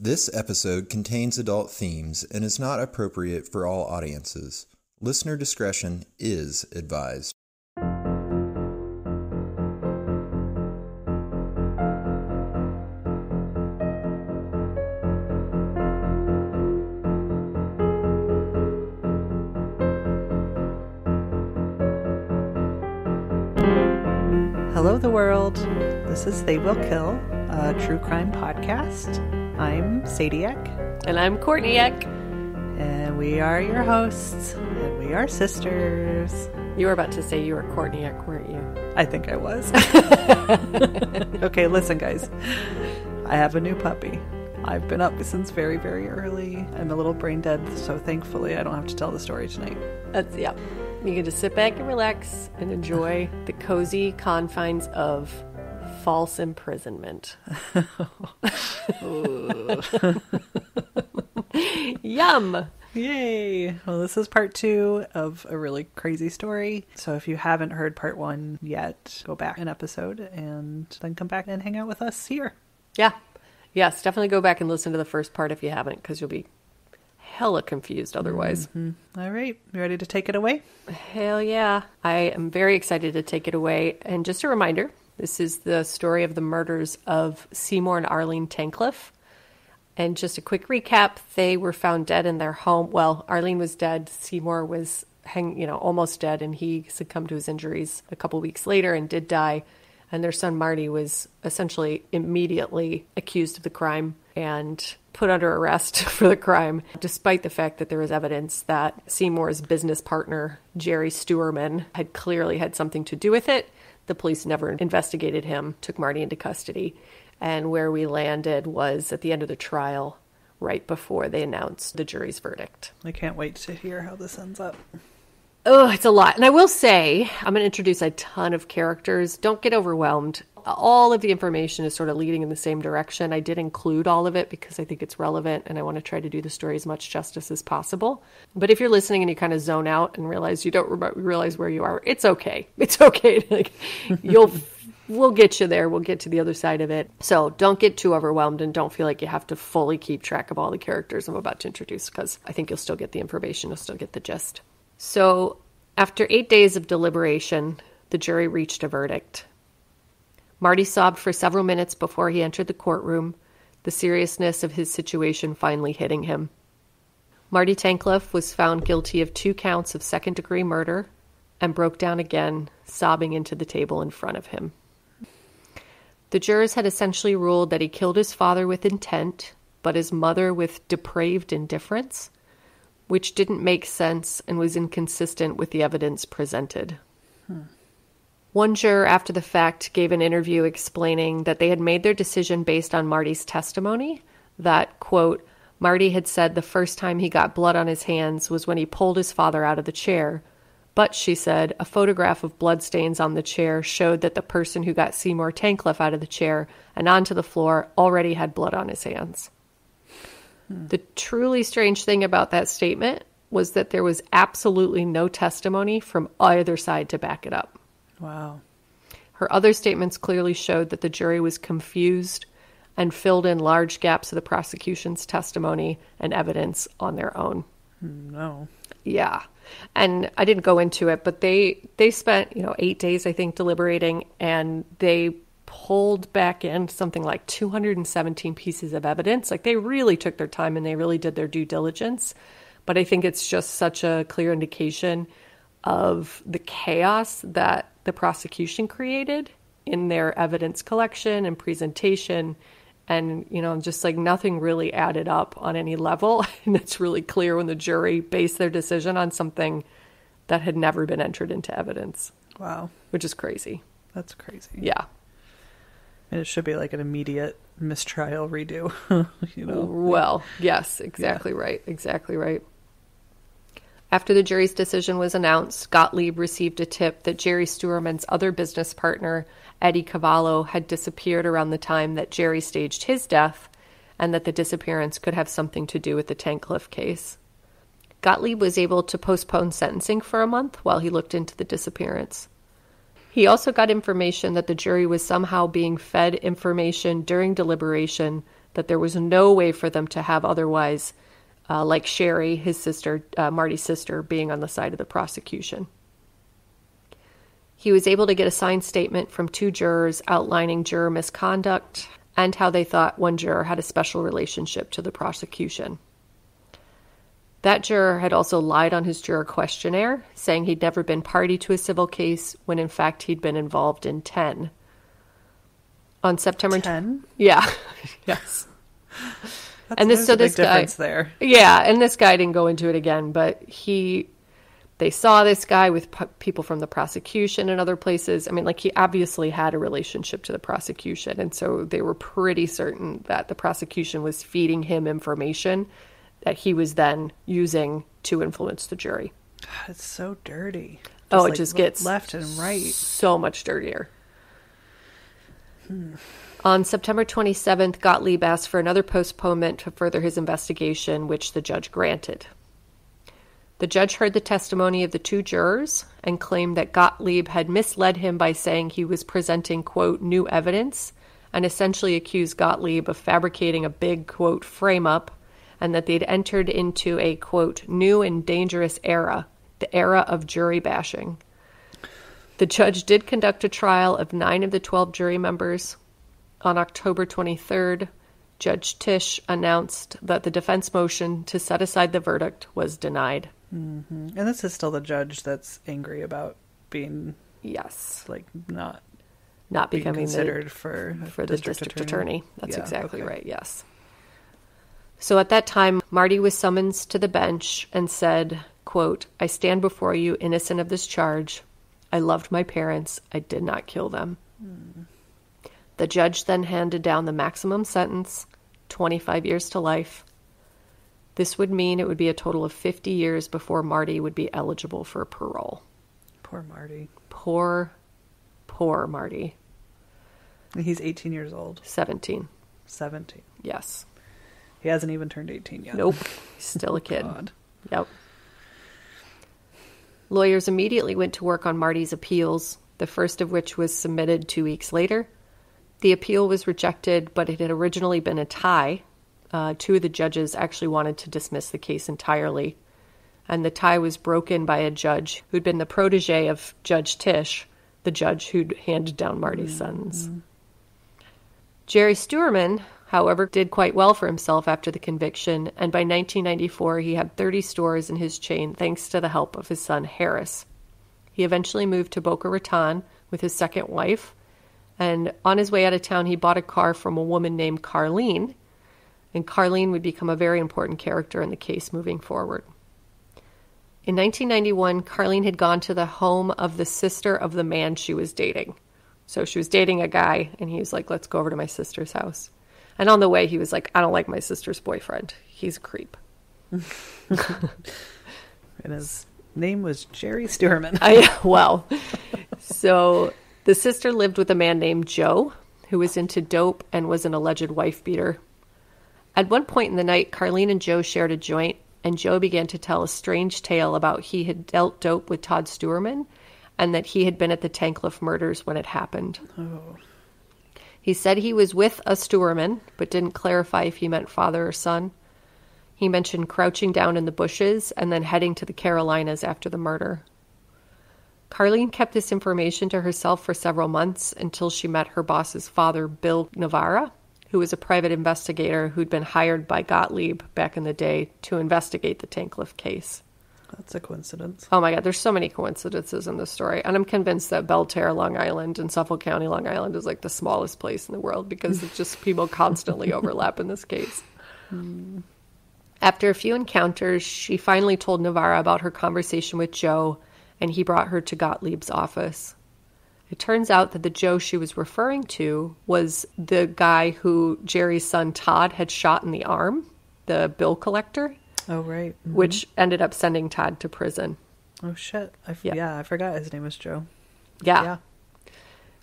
This episode contains adult themes and is not appropriate for all audiences. Listener discretion is advised. Hello, the world. This is They Will Kill, a true crime podcast. I'm Sadieck. And I'm Courtneyeck. And we are your hosts. And we are sisters. You were about to say you were Courtneyeck, weren't you? I think I was. Okay, listen, guys. I have a new puppy. I've been up since very, very early. I'm a little brain dead, so thankfully I don't have to tell the story tonight. Yeah. You can just sit back and relax and enjoy the cozy confines of false imprisonment. Yum! Yay! Well, this is part 2 of a really crazy story. So if you haven't heard part 1 yet, go back an episode and then come back and hang out with us here. Yeah. Yes, definitely go back and listen to the first part if you haven't, because you'll be hella confused otherwise. Mm-hmm. All right. You ready to take it away? Hell yeah. I am very excited to take it away. And just a reminder, this is the story of the murders of Seymour and Arlene Tankleff. And just a quick recap, they were found dead in their home. Well, Arlene was dead. Seymour was almost dead, and he succumbed to his injuries a couple weeks later and did die. And their son Marty was essentially immediately accused of the crime and put under arrest for the crime, despite the fact that there was evidence that Seymour's business partner, Jerry Stuerman, had clearly had something to do with it. The police never investigated him, took Marty into custody. And where we landed was at the end of the trial, right before they announced the jury's verdict. I can't wait to hear how this ends up. Oh, it's a lot. And I will say, I'm going to introduce a ton of characters. Don't get overwhelmed. All of the information is sort of leading in the same direction. I did include all of it because I think it's relevant and I want to try to do the story as much justice as possible. But if you're listening and you kind of zone out and realize you don't realize where you are, it's okay. It's okay. Like, we'll get you there. We'll get to the other side of it. So don't get too overwhelmed and don't feel like you have to fully keep track of all the characters I'm about to introduce, because I think you'll still get the information. You'll still get the gist. So after 8 days of deliberation, the jury reached a verdict. Marty sobbed for several minutes before he entered the courtroom, the seriousness of his situation finally hitting him. Marty Tankleff was found guilty of 2 counts of second-degree murder and broke down again, sobbing into the table in front of him. The jurors had essentially ruled that he killed his father with intent, but his mother with depraved indifference, which didn't make sense and was inconsistent with the evidence presented. One juror after the fact gave an interview explaining that they had made their decision based on Marty's testimony, that, quote, Marty had said the first time he got blood on his hands was when he pulled his father out of the chair. But, she said, a photograph of bloodstains on the chair showed that the person who got Seymour Tankleff out of the chair and onto the floor already had blood on his hands. The truly strange thing about that statement was that there was absolutely no testimony from either side to back it up. Wow. Her other statements clearly showed that the jury was confused and filled in large gaps of the prosecution's testimony and evidence on their own. No. Yeah. And I didn't go into it, but they spent, 8 days, I think, deliberating, and they pulled back in something like 217 pieces of evidence. Like, they really took their time and they really did their due diligence. But I think it's just such a clear indication of the chaos that the prosecution created in their evidence collection and presentation. And, just like nothing really added up on any level. And it's really clear when the jury based their decision on something that had never been entered into evidence. Wow. Which is crazy. That's crazy. Yeah. And it should be like an immediate mistrial redo, Well, yes, exactly. Yeah. Right. Exactly right. After the jury's decision was announced, Gottlieb received a tip that Jerry Stuerman's other business partner, Eddie Cavallo, had disappeared around the time that Jerry staged his death, and that the disappearance could have something to do with the Tankleff case. Gottlieb was able to postpone sentencing for a month while he looked into the disappearance. He also got information that the jury was somehow being fed information during deliberation that there was no way for them to have otherwise, like Sherry, his sister, Marty's sister, being on the side of the prosecution. He was able to get a signed statement from 2 jurors outlining juror misconduct and how they thought one juror had a special relationship to the prosecution. That juror had also lied on his juror questionnaire, saying he'd never been party to a civil case when in fact he'd been involved in 10. On September 10? Yeah. Yes. There's a big difference there. Yeah, and this guy didn't go into it again, but they saw this guy with people from the prosecution and other places. I mean, like, he obviously had a relationship to the prosecution, and so they were pretty certain that the prosecution was feeding him information that he was then using to influence the jury. God, it's so dirty. It just gets left and right. So much dirtier. On September 27th, Gottlieb asked for another postponement to further his investigation, which the judge granted. The judge heard the testimony of the 2 jurors and claimed that Gottlieb had misled him by saying he was presenting, quote, new evidence, and essentially accused Gottlieb of fabricating a big, quote, frame-up, and that they'd entered into a, quote, new and dangerous era, the era of jury bashing. The judge did conduct a trial of 9 of the 12 jury members. On October 23rd, Judge Tisch announced that the defense motion to set aside the verdict was denied. Mm-hmm. And this is still the judge that's angry about being, yes, like, not becoming considered for the district attorney. That's exactly right, yes. So at that time, Marty was summoned to the bench and said, quote, I stand before you innocent of this charge. I loved my parents. I did not kill them. The judge then handed down the maximum sentence, 25 years to life. This would mean it would be a total of 50 years before Marty would be eligible for parole. Poor Marty. Poor Marty. He's 18 years old. 17. 17. Yes. He hasn't even turned 18 yet. Nope. He's still a kid. God. Yep. Lawyers immediately went to work on Marty's appeals, the first of which was submitted 2 weeks later. The appeal was rejected, but it had originally been a tie. 2 of the judges actually wanted to dismiss the case entirely, and the tie was broken by a judge who'd been the protege of Judge Tisch, the judge who'd handed down Marty's sentence. Jerry Stuerman, however, did quite well for himself after the conviction, and by 1994 he had 30 stores in his chain thanks to the help of his son Harris. He eventually moved to Boca Raton with his second wife, and on his way out of town he bought a car from a woman named Carlene, and Carlene would become a very important character in the case moving forward. In 1991, Carlene had gone to the home of the sister of the man she was dating. So she was dating a guy, and he was like, let's go over to my sister's house. And on the way, he was like, I don't like my sister's boyfriend. He's a creep. And his name was Jerry Stuerman. So the sister lived with a man named Joe, who was into dope and was an alleged wife beater. At one point in the night, Carlene and Joe shared a joint, and Joe began to tell a strange tale about he had dealt dope with Todd Stuerman and that he had been at the Tankleff murders when it happened. Oh. He said he was with a Stuerman, but didn't clarify if he meant father or son. He mentioned crouching down in the bushes and then heading to the Carolinas after the murder. Carlene kept this information to herself for several months until she met her boss's father, Bill Navarra, who was a private investigator who'd been hired by Gottlieb back in the day to investigate the Tankleff case. That's a coincidence. Oh my God, there's so many coincidences in this story. And I'm convinced that Belterre, Long Island, and Suffolk County, Long Island is like the smallest place in the world because it's just people constantly overlap in this case. After a few encounters, she finally told Navarra about her conversation with Joe, and he brought her to Gottlieb's office. It turns out that the Joe she was referring to was the guy who Jerry's son Todd had shot in the arm, the bill collector. Oh, right. Mm-hmm. Which ended up sending Todd to prison. Oh, shit. I forgot his name was Joe. Yeah.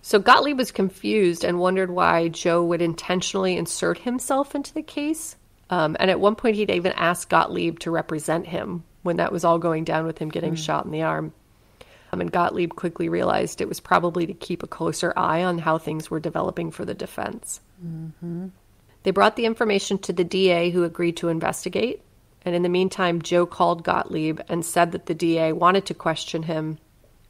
So Gottlieb was confused and wondered why Joe would intentionally insert himself into the case. And at one point, he'd even asked Gottlieb to represent him when that was all going down with him getting shot in the arm. And Gottlieb quickly realized it was probably to keep a closer eye on how things were developing for the defense. Mm-hmm. They brought the information to the DA, who agreed to investigate. And in the meantime, Joe called Gottlieb and said that the DA wanted to question him.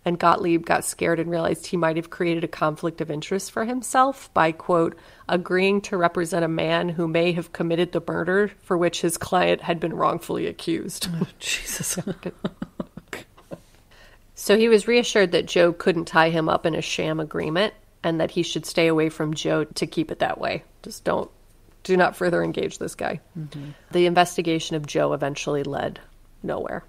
And Gottlieb got scared and realized he might have created a conflict of interest for himself by, quote, agreeing to represent a man who may have committed the murder for which his client had been wrongfully accused. Oh, Jesus. So he was reassured that Joe couldn't tie him up in a sham agreement and that he should stay away from Joe to keep it that way. Just do not further engage this guy. Mm-hmm. The investigation of Joe eventually led nowhere.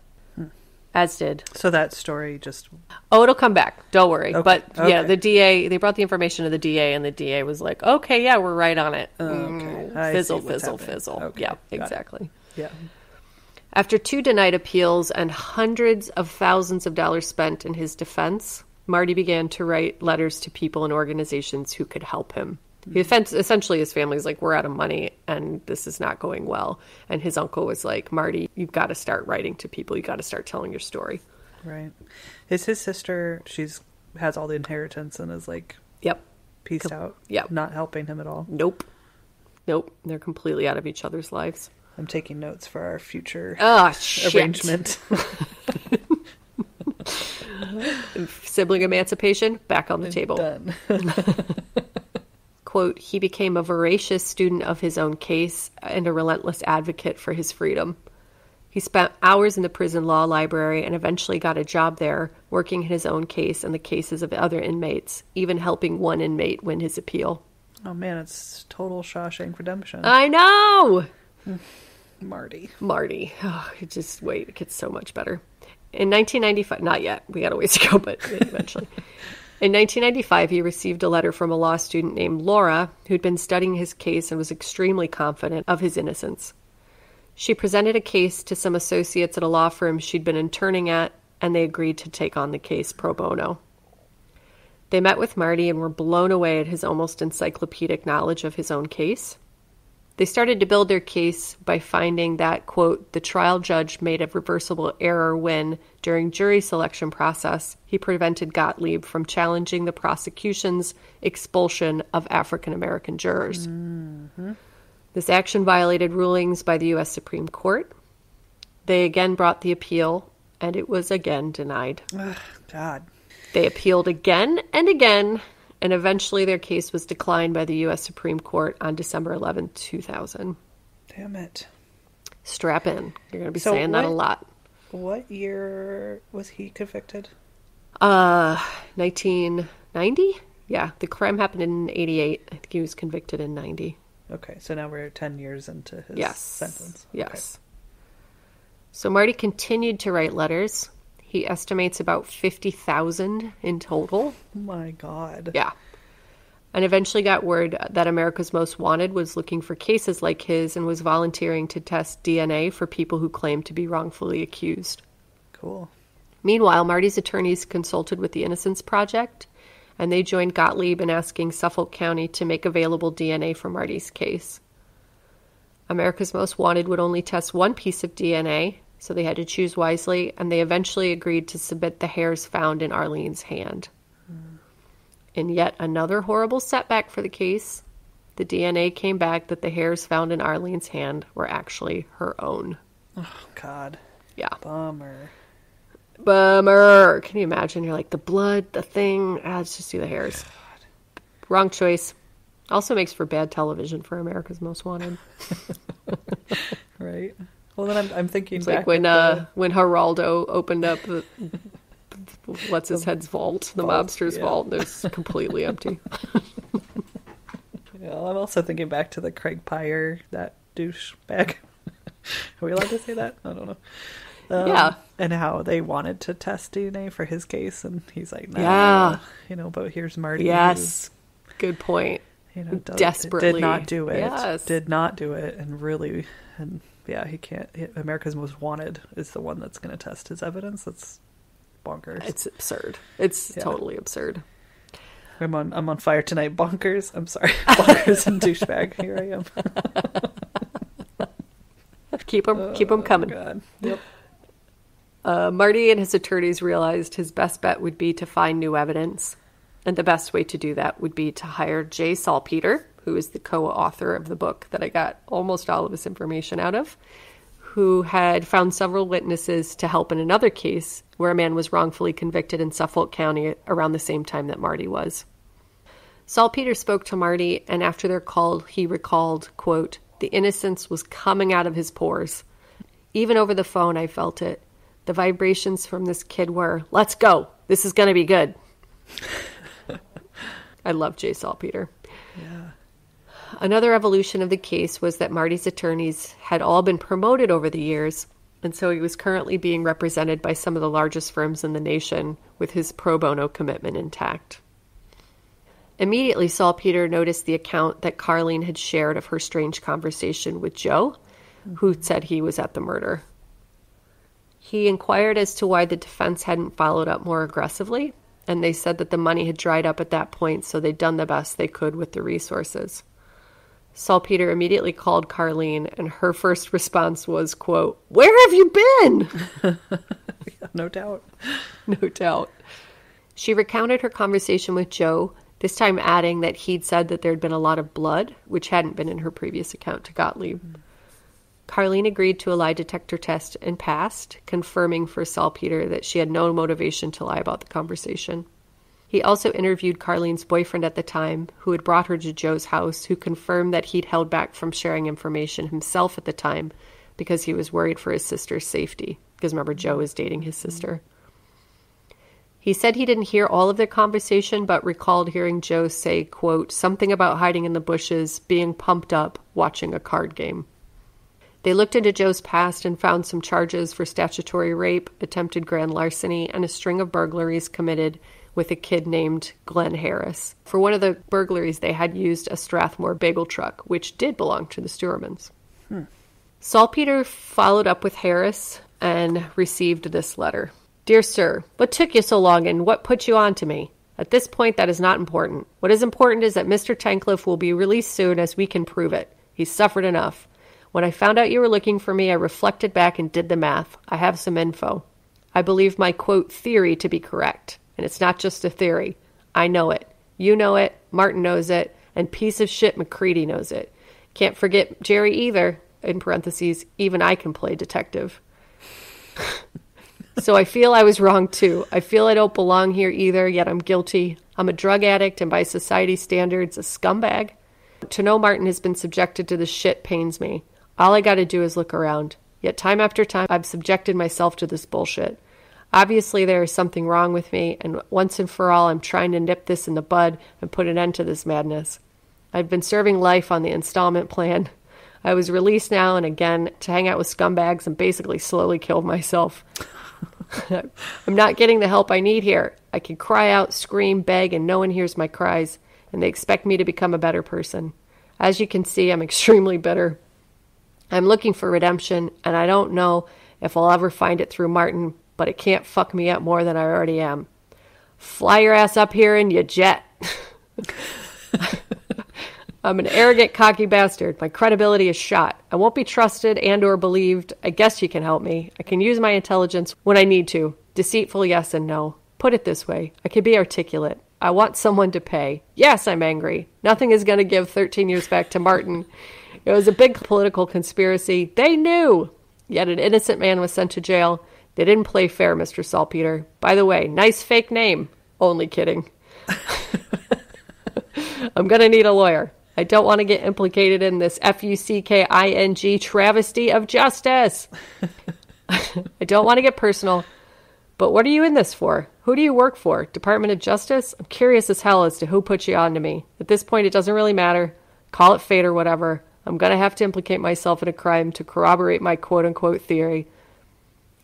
As did. So that story just... Oh, it'll come back. Don't worry. Okay. But Okay. yeah, the DA, they brought the information to the DA and the DA was like, okay, yeah, we're right on it. Okay. I Fizzle, see what's fizzle, happening. fizzle. Okay. Yeah, Got exactly. it. Yeah. After 2 denied appeals and hundreds of thousands of dollars spent in his defense, Marty began to write letters to people and organizations who could help him. Essentially, his family's like, we're out of money and this is not going well. And his uncle was like, Marty, you've got to start writing to people. You got to start telling your story. Right. Is his sister, has all the inheritance and is like... Yep. Pieced out? Yep. Not helping him at all? Nope. They're completely out of each other's lives. I'm taking notes for our future shit. arrangement. Sibling emancipation, back on the table. Done. Quote, he became a voracious student of his own case and a relentless advocate for his freedom. He spent hours in the prison law library and eventually got a job there, working in his own case and the cases of other inmates, even helping one inmate win his appeal. Oh man, it's total Shawshank Redemption. I know! Marty. Oh, it gets so much better. In 1995, not yet, we got a ways to go, but eventually. In 1995, he received a letter from a law student named Laura, who'd been studying his case and was extremely confident of his innocence. She presented a case to some associates at a law firm she'd been interning at, and they agreed to take on the case pro bono. They met with Marty and were blown away at his almost encyclopedic knowledge of his own case. They started to build their case by finding that, quote, the trial judge made a reversible error when, during jury selection process, he prevented Gottlieb from challenging the prosecution's expulsion of African-American jurors. Mm-hmm. This action violated rulings by the U.S. Supreme Court. They again brought the appeal, and it was again denied. Ugh, God. They appealed again and again, and eventually their case was declined by the U.S. Supreme Court on December 11, 2000. Damn it. Strap in. You're going to be saying that a lot. What year was he convicted? 1990? Yeah, the crime happened in 88. I think he was convicted in 90. Okay, so now we're 10 years into his sentence. Yes. Okay. So Marty continued to write letters. He estimates about 50,000 in total. Oh my God. Yeah. And eventually got word that America's Most Wanted was looking for cases like his and was volunteering to test DNA for people who claimed to be wrongfully accused. Cool. Meanwhile, Marty's attorneys consulted with the Innocence Project, and they joined Gottlieb in asking Suffolk County to make available DNA for Marty's case. America's Most Wanted would only test one piece of DNA, so they had to choose wisely, and they eventually agreed to submit the hairs found in Arlene's hand. In yet another horrible setback for the case, the DNA came back that the hairs found in Arlene's hand were actually her own. Oh, God. Yeah. Bummer. Can you imagine? You're like, the blood, the thing, let's just do the hairs. God. Wrong choice. Also makes for bad television for America's Most Wanted. Right. Well, then I'm thinking it's back like when Geraldo opened up the what's his head's vault, the mobster's vault, and it was completely empty. Yeah, I'm also thinking back to the Craig Pyre, that douchebag. Are we allowed to say that? I don't know. Yeah. And how they wanted to test DNA for his case, and he's like, nah. Yeah. But here's Marty. Yes. Good point. Desperately. Did not do it. Yes. Did not do it. And yeah, he can't. America's Most Wanted is the one that's going to test his evidence. That's bonkers. It's absurd. It's totally absurd. I'm on fire tonight. Bonkers. I'm sorry. Bonkers and douchebag. Here I am. Keep them coming. God. Yep. Marty and his attorneys realized his best bet would be to find new evidence. And the best way to do that would be to hire J. Salpeter, who is the co-author of the book that I got almost all of this information out of, who had found several witnesses to help in another case where a man was wrongfully convicted in Suffolk County around the same time that Marty was. Saltpeter spoke to Marty, and after their call, he recalled, quote, "The innocence was coming out of his pores. Even over the phone, I felt it. The vibrations from this kid were, let's go. This is going to be good." I love Jay Saltpeter. Yeah. Another evolution of the case was that Marty's attorneys had all been promoted over the years, and so he was currently being represented by some of the largest firms in the nation with his pro bono commitment intact. Immediately, Saltpeter noticed the account that Carlene had shared of her strange conversation with Joe, who said he was at the murder. He inquired as to why the defense hadn't followed up more aggressively, and they said that the money had dried up at that point, so they'd done the best they could with the resources. Saltpeter immediately called Carlene, and her first response was, quote, "Where have you been?" Yeah, no doubt. No doubt. She recounted her conversation with Joe, this time adding that he'd said that there'd been a lot of blood, which hadn't been in her previous account to Gottlieb. Carlene agreed to a lie detector test and passed, confirming for Saltpeter that she had no motivation to lie about the conversation. He also interviewed Carlene's boyfriend at the time, who had brought her to Joe's house, who confirmed that he'd held back from sharing information himself at the time because he was worried for his sister's safety. Because remember, Joe was dating his sister. He said he didn't hear all of their conversation, but recalled hearing Joe say, quote, something about hiding in the bushes, being pumped up, watching a card game. They looked into Joe's past and found some charges for statutory rape, attempted grand larceny, and a string of burglaries committed with a kid named Glenn Harris. For one of the burglaries, they had used a Strathmore bagel truck, which did belong to the Stewermans. Saltpeter followed up with Harris and received this letter. Dear sir, what took you so long and what put you on to me? At this point, that is not important. What is important is that Mr. Tankleff will be released soon as we can prove it. He's suffered enough. When I found out you were looking for me, I reflected back and did the math. I have some info. I believe my, quote, theory to be correct. And it's not just a theory. I know it. You know it. Martin knows it. And piece of shit McCready knows it. Can't forget Jerry either. In parentheses, even I can play detective. So I feel I was wrong too. I feel I don't belong here either, yet I'm guilty. I'm a drug addict and by society's standards, a scumbag. To know Martin has been subjected to this shit pains me. All I gotta do is look around. Yet time after time, I've subjected myself to this bullshit. Obviously, there is something wrong with me, and once and for all, I'm trying to nip this in the bud and put an end to this madness. I've been serving life on the installment plan. I was released now and again to hang out with scumbags and basically slowly kill myself. I'm not getting the help I need here. I can cry out, scream, beg, and no one hears my cries, and they expect me to become a better person. As you can see, I'm extremely bitter. I'm looking for redemption, and I don't know if I'll ever find it through Martin, but it can't fuck me up more than I already am. Fly your ass up here in your jet. I'm an arrogant, cocky bastard. My credibility is shot. I won't be trusted and or believed. I guess you can help me. I can use my intelligence when I need to. Deceitful, yes and no. Put it this way. I can be articulate. I want someone to pay. Yes, I'm angry. Nothing is going to give 13 years back to Martin. It was a big political conspiracy. They knew. Yet an innocent man was sent to jail. They didn't play fair, Mr. Saltpeter. By the way, nice fake name. Only kidding. I'm going to need a lawyer. I don't want to get implicated in this fucking travesty of justice. I don't want to get personal, but what are you in this for? Who do you work for? Department of Justice? I'm curious as hell as to who put you on to me. At this point, it doesn't really matter. Call it fate or whatever. I'm going to have to implicate myself in a crime to corroborate my quote-unquote theory.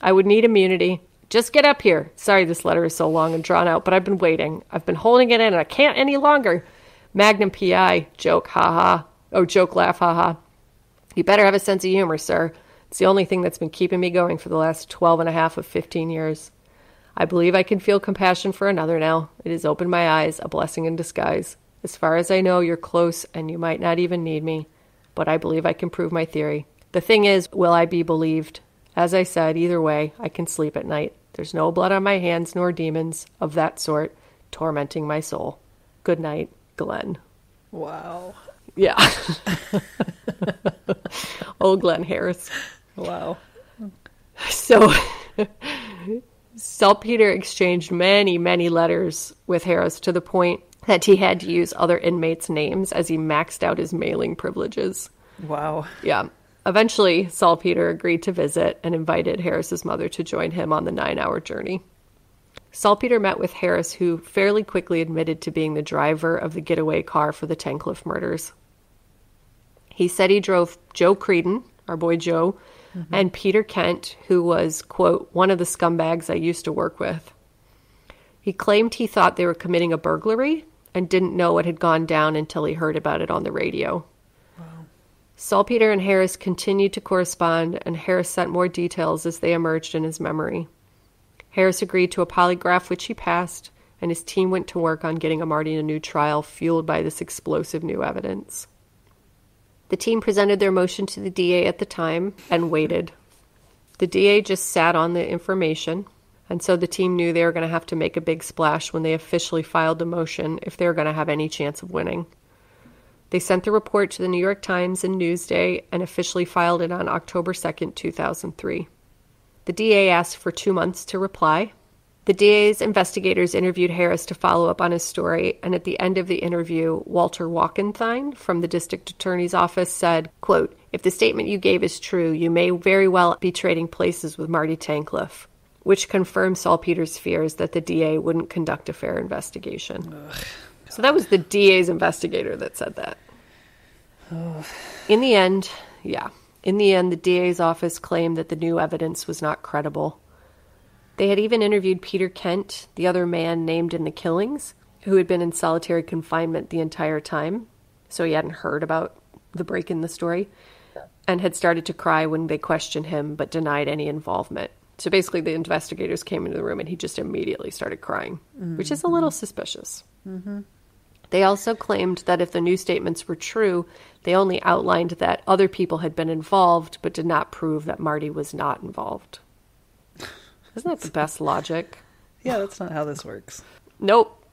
I would need immunity. Just get up here. Sorry this letter is so long and drawn out, but I've been waiting. I've been holding it in and I can't any longer. Magnum P.I. Joke, haha. Oh, joke, laugh, haha. You better have a sense of humor, sir. It's the only thing that's been keeping me going for the last 12 and a half of 15 years. I believe I can feel compassion for another now. It has opened my eyes, a blessing in disguise. As far as I know, you're close and you might not even need me. But I believe I can prove my theory. The thing is, will I be believed? As I said, either way, I can sleep at night. There's no blood on my hands nor demons of that sort tormenting my soul. Good night, Glenn. Wow. Yeah. Old Glenn Harris. Wow. So Saltpeter exchanged many, many letters with Harris to the point that he had to use other inmates' names as he maxed out his mailing privileges. Wow. Yeah. Eventually, Saltpeter agreed to visit and invited Harris's mother to join him on the 9-hour journey. Saltpeter met with Harris, who fairly quickly admitted to being the driver of the getaway car for the Tankleff murders. He said he drove Joe Creedon, our boy Joe, and Peter Kent, who was, quote, one of the scumbags I used to work with. He claimed he thought they were committing a burglary and didn't know what had gone down until he heard about it on the radio. Wow. Saltpeter and Harris continued to correspond, and Harris sent more details as they emerged in his memory. Harris agreed to a polygraph, which he passed, and his team went to work on getting Marty a new trial, fueled by this explosive new evidence. The team presented their motion to the DA at the time and waited. The DA just sat on the information, and so the team knew they were going to have to make a big splash when they officially filed the motion if they were going to have any chance of winning. They sent the report to the New York Times and Newsday and officially filed it on October 2nd, 2003. The DA asked for 2 months to reply. The DA's investigators interviewed Harris to follow up on his story, and at the end of the interview, Walter Walkenthine from the district attorney's office said, quote, if the statement you gave is true, you may very well be trading places with Marty Tankleff, which confirmed Saltpeter's fears that the DA wouldn't conduct a fair investigation. Ugh. So that was the DA's investigator that said that. Ugh. In the end, the DA's office claimed that the new evidence was not credible. They had even interviewed Peter Kent, the other man named in the killings, who had been in solitary confinement the entire time, so he hadn't heard about the break in the story, and had started to cry when they questioned him, but denied any involvement. So basically the investigators came into the room and he just immediately started crying, which is a little suspicious. Mm-hmm. They also claimed that if the new statements were true, they only outlined that other people had been involved, but did not prove that Marty was not involved. Isn't that the best logic? Yeah, that's not how this works. Nope.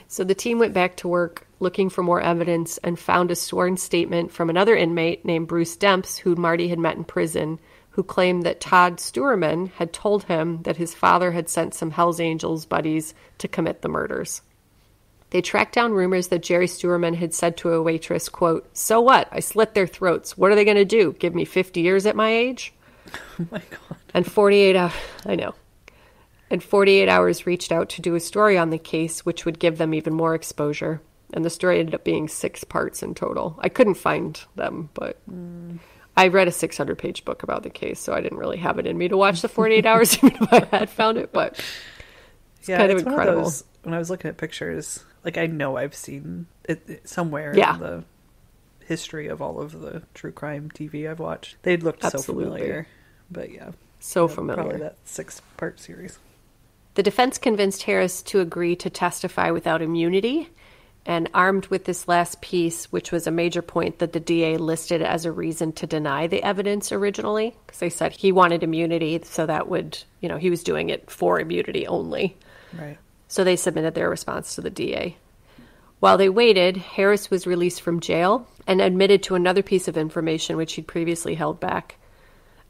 So the team went back to work looking for more evidence and found a sworn statement from another inmate named Bruce Demps, who Marty had met in prison, who claimed that Todd Stuerman had told him that his father had sent some Hells Angels buddies to commit the murders. They tracked down rumors that Jerry Stuerman had said to a waitress, quote, so what? I slit their throats. What are they going to do? Give me 50 years at my age? Oh my God. And 48 hours reached out to do a story on the case, which would give them even more exposure. And the story ended up being 6 parts in total. I couldn't find them, but I read a 600-page book about the case, so I didn't really have it in me to watch the 48 hours, even if I had found it, but it's kind of incredible. One of those, when I was looking at pictures, like I know I've seen it somewhere in the history of all of the true crime TV I've watched. They looked so familiar, but familiar. Probably that 6-part series. The defense convinced Harris to agree to testify without immunity, and armed with this last piece, which was a major point that the DA listed as a reason to deny the evidence originally, because they said he wanted immunity, so that would, he was doing it for immunity only. Right. So they submitted their response to the DA. While they waited, Harris was released from jail and admitted to another piece of information which he'd previously held back.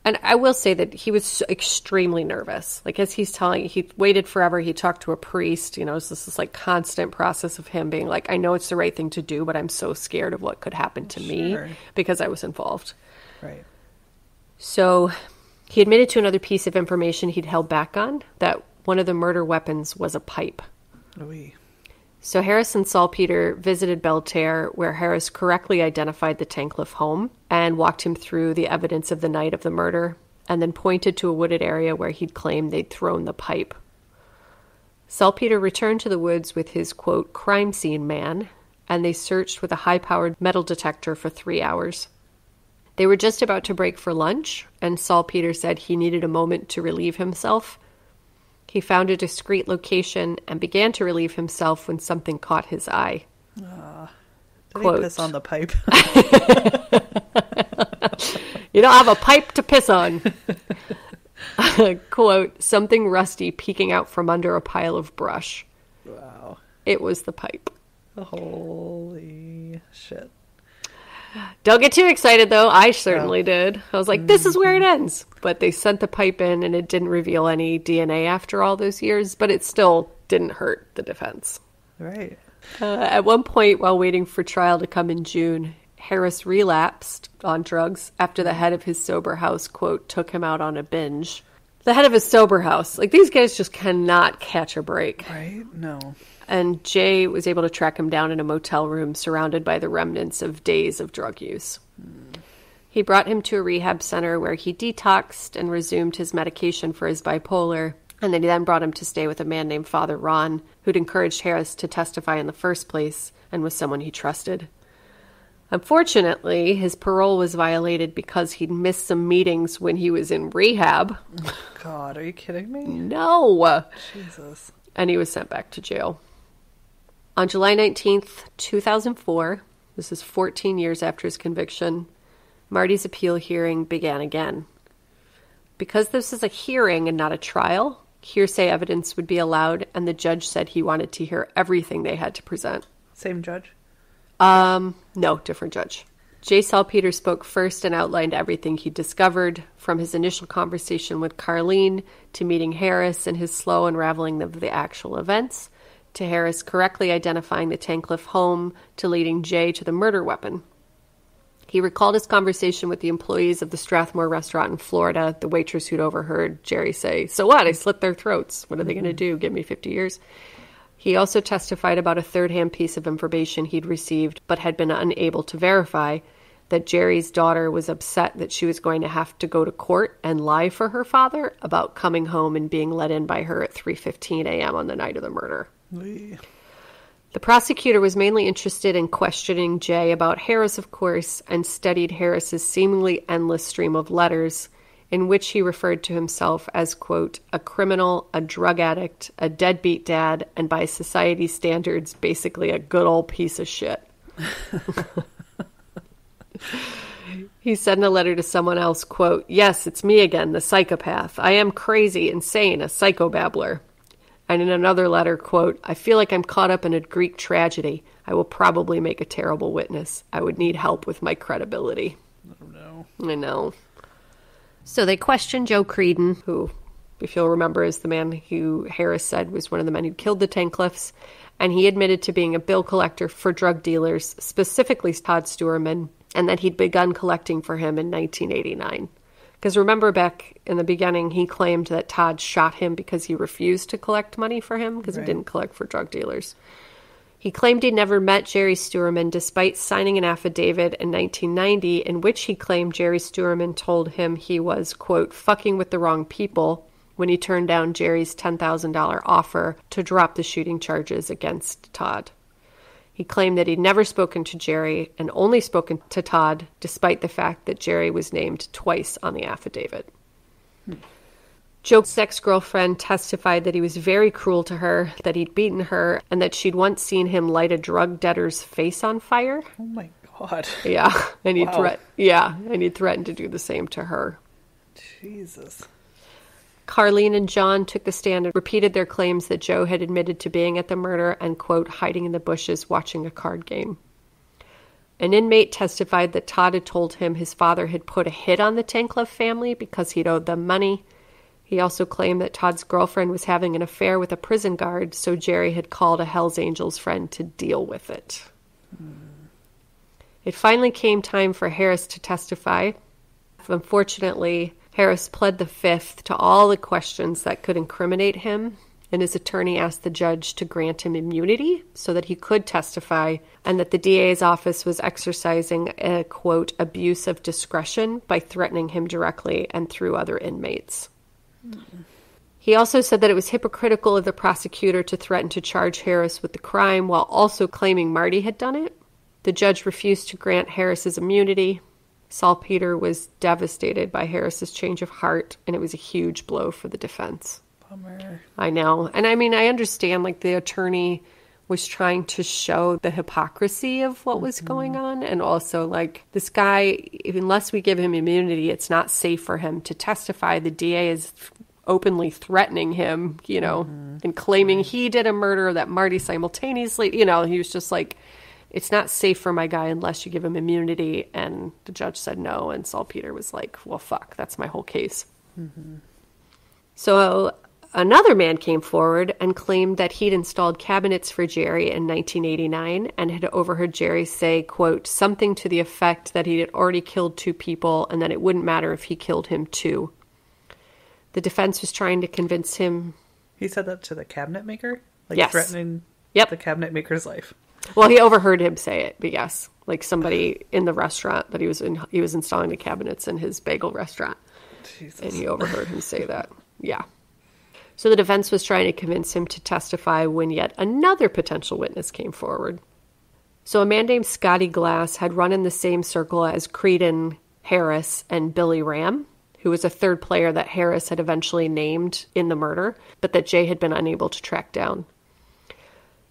And I will say that he was extremely nervous. Like, as he's telling, he waited forever. He talked to a priest. It's this like constant process of him being like, I know it's the right thing to do, but I'm so scared of what could happen to me because I was involved. Right. So he admitted to another piece of information he'd held back on, that one of the murder weapons was a pipe. Oui. So Harris and Saltpeter visited Belterre, where Harris correctly identified the Tankleff home and walked him through the evidence of the night of the murder, and then pointed to a wooded area where he'd claimed they'd thrown the pipe. Saltpeter returned to the woods with his, quote, crime scene man, and they searched with a high-powered metal detector for 3 hours. They were just about to break for lunch, and Saltpeter said he needed a moment to relieve himself. He found a discreet location and began to relieve himself when something caught his eye. Did he piss on the pipe? You don't have a pipe to piss on. Quote, something rusty peeking out from under a pile of brush. Wow. It was the pipe. Holy. Holy shit. Don't get too excited, though. I certainly did. I was like, this is where it ends. But they sent the pipe in, and it didn't reveal any DNA after all those years, but it still didn't hurt the defense. Right. At one point, while waiting for trial to come in June, Harris relapsed on drugs after the head of his sober house, quote, took him out on a binge. The head of his sober house. Like, these guys just cannot catch a break. Right? No. And Jay was able to track him down in a motel room surrounded by the remnants of days of drug use. He brought him to a rehab center where he detoxed and resumed his medication for his bipolar. And then he brought him to stay with a man named Father Ron, who'd encouraged Harris to testify in the first place and was someone he trusted. Unfortunately, his parole was violated because he'd missed some meetings when he was in rehab. God, are you kidding me? No. Jesus. And he was sent back to jail. On July 19th, 2004, this is 14 years after his conviction, Marty's appeal hearing began again. Because this is a hearing and not a trial, hearsay evidence would be allowed, and the judge said he wanted to hear everything they had to present. Same judge? No, different judge. J. Salpeter spoke first and outlined everything he discovered, from his initial conversation with Arlene to meeting Harris and his slow unraveling of the actual events, to Harris correctly identifying the Tankleff home, to leading Jay to the murder weapon. He recalled his conversation with the employees of the Strathmore restaurant in Florida, the waitress who'd overheard Jerry say, "So what? I slit their throats. What are they going to do? Give me 50 years?" He also testified about a third-hand piece of information he'd received but had been unable to verify, that Jerry's daughter was upset that she was going to have to go to court and lie for her father about coming home and being let in by her at 3:15 a.m. on the night of the murder. The prosecutor was mainly interested in questioning Jay about Harris, of course, and studied Harris's seemingly endless stream of letters in which he referred to himself as, quote, a criminal, a drug addict, a deadbeat dad, and by society's standards, basically a good old piece of shit. He said in a letter to someone else, quote, "Yes, it's me again, the psychopath. I am crazy, insane, a psychobabbler." And in another letter, quote, "I feel like I'm caught up in a Greek tragedy. I will probably make a terrible witness. I would need help with my credibility." Oh, no. I know. So they questioned Joe Creedon, who, if you'll remember, is the man who Harris said was one of the men who killed the Tankleffs, and he admitted to being a bill collector for drug dealers, specifically Todd Stewerman, and that he'd begun collecting for him in 1989. Because remember back in the beginning, he claimed that Todd shot him because he refused to collect money for him, because he didn't collect for drug dealers. He claimed he'd never met Jerry Stewerman, despite signing an affidavit in 1990 in which he claimed Jerry Stewerman told him he was, quote, fucking with the wrong people when he turned down Jerry's $10,000 offer to drop the shooting charges against Todd. He claimed that he'd never spoken to Jerry and only spoken to Todd, despite the fact that Jerry was named twice on the affidavit. Joe's ex-girlfriend testified that he was very cruel to her, that he'd beaten her, and that she'd once seen him light a drug debtor's face on fire. Oh my God. Yeah, and he'd threatened to do the same to her. Jesus. Arlene and John took the stand and repeated their claims that Joe had admitted to being at the murder and, quote, hiding in the bushes watching a card game. An inmate testified that Todd had told him his father had put a hit on the Tankleff family because he'd owed them money. He also claimed that Todd's girlfriend was having an affair with a prison guard, so Jerry had called a Hells Angels friend to deal with it. It finally came time for Harris to testify. Unfortunately, Harris pled the fifth to all the questions that could incriminate him, and his attorney asked the judge to grant him immunity so that he could testify, and that the DA's office was exercising a, quote, abuse of discretion by threatening him directly and through other inmates. He also said that it was hypocritical of the prosecutor to threaten to charge Harris with the crime while also claiming Marty had done it. The judge refused to grant Harris's immunity. Salpeter was devastated by Harris's change of heart, and it was a huge blow for the defense. Bummer. I know. And I mean, I understand, like, the attorney was trying to show the hypocrisy of what was going on. And also, like, this guy, unless we give him immunity, it's not safe for him to testify. The DA is openly threatening him, you know, and claiming he did a murder, that Marty simultaneously, you know, he was just like, it's not safe for my guy unless you give him immunity. And the judge said no. And Saltpeter was like, well, fuck, that's my whole case. Mm-hmm. So another man came forward and claimed that he'd installed cabinets for Jerry in 1989 and had overheard Jerry say, quote, something to the effect that he had already killed 2 people and that it wouldn't matter if he killed him too. The defense was trying to convince him. He said that to the cabinet maker? Like yes. Threatening the cabinet maker's life. Well, he overheard him say it, but yes. Like somebody in the restaurant that he was installing the cabinets in his bagel restaurant. Jesus. And he overheard him say that. Yeah. So the defense was trying to convince him to testify when yet another potential witness came forward. So a man named Scotty Glass had run in the same circle as Creedon, Harris, and Billy Ram, who was a third player that Harris had eventually named in the murder, but that Jay had been unable to track down.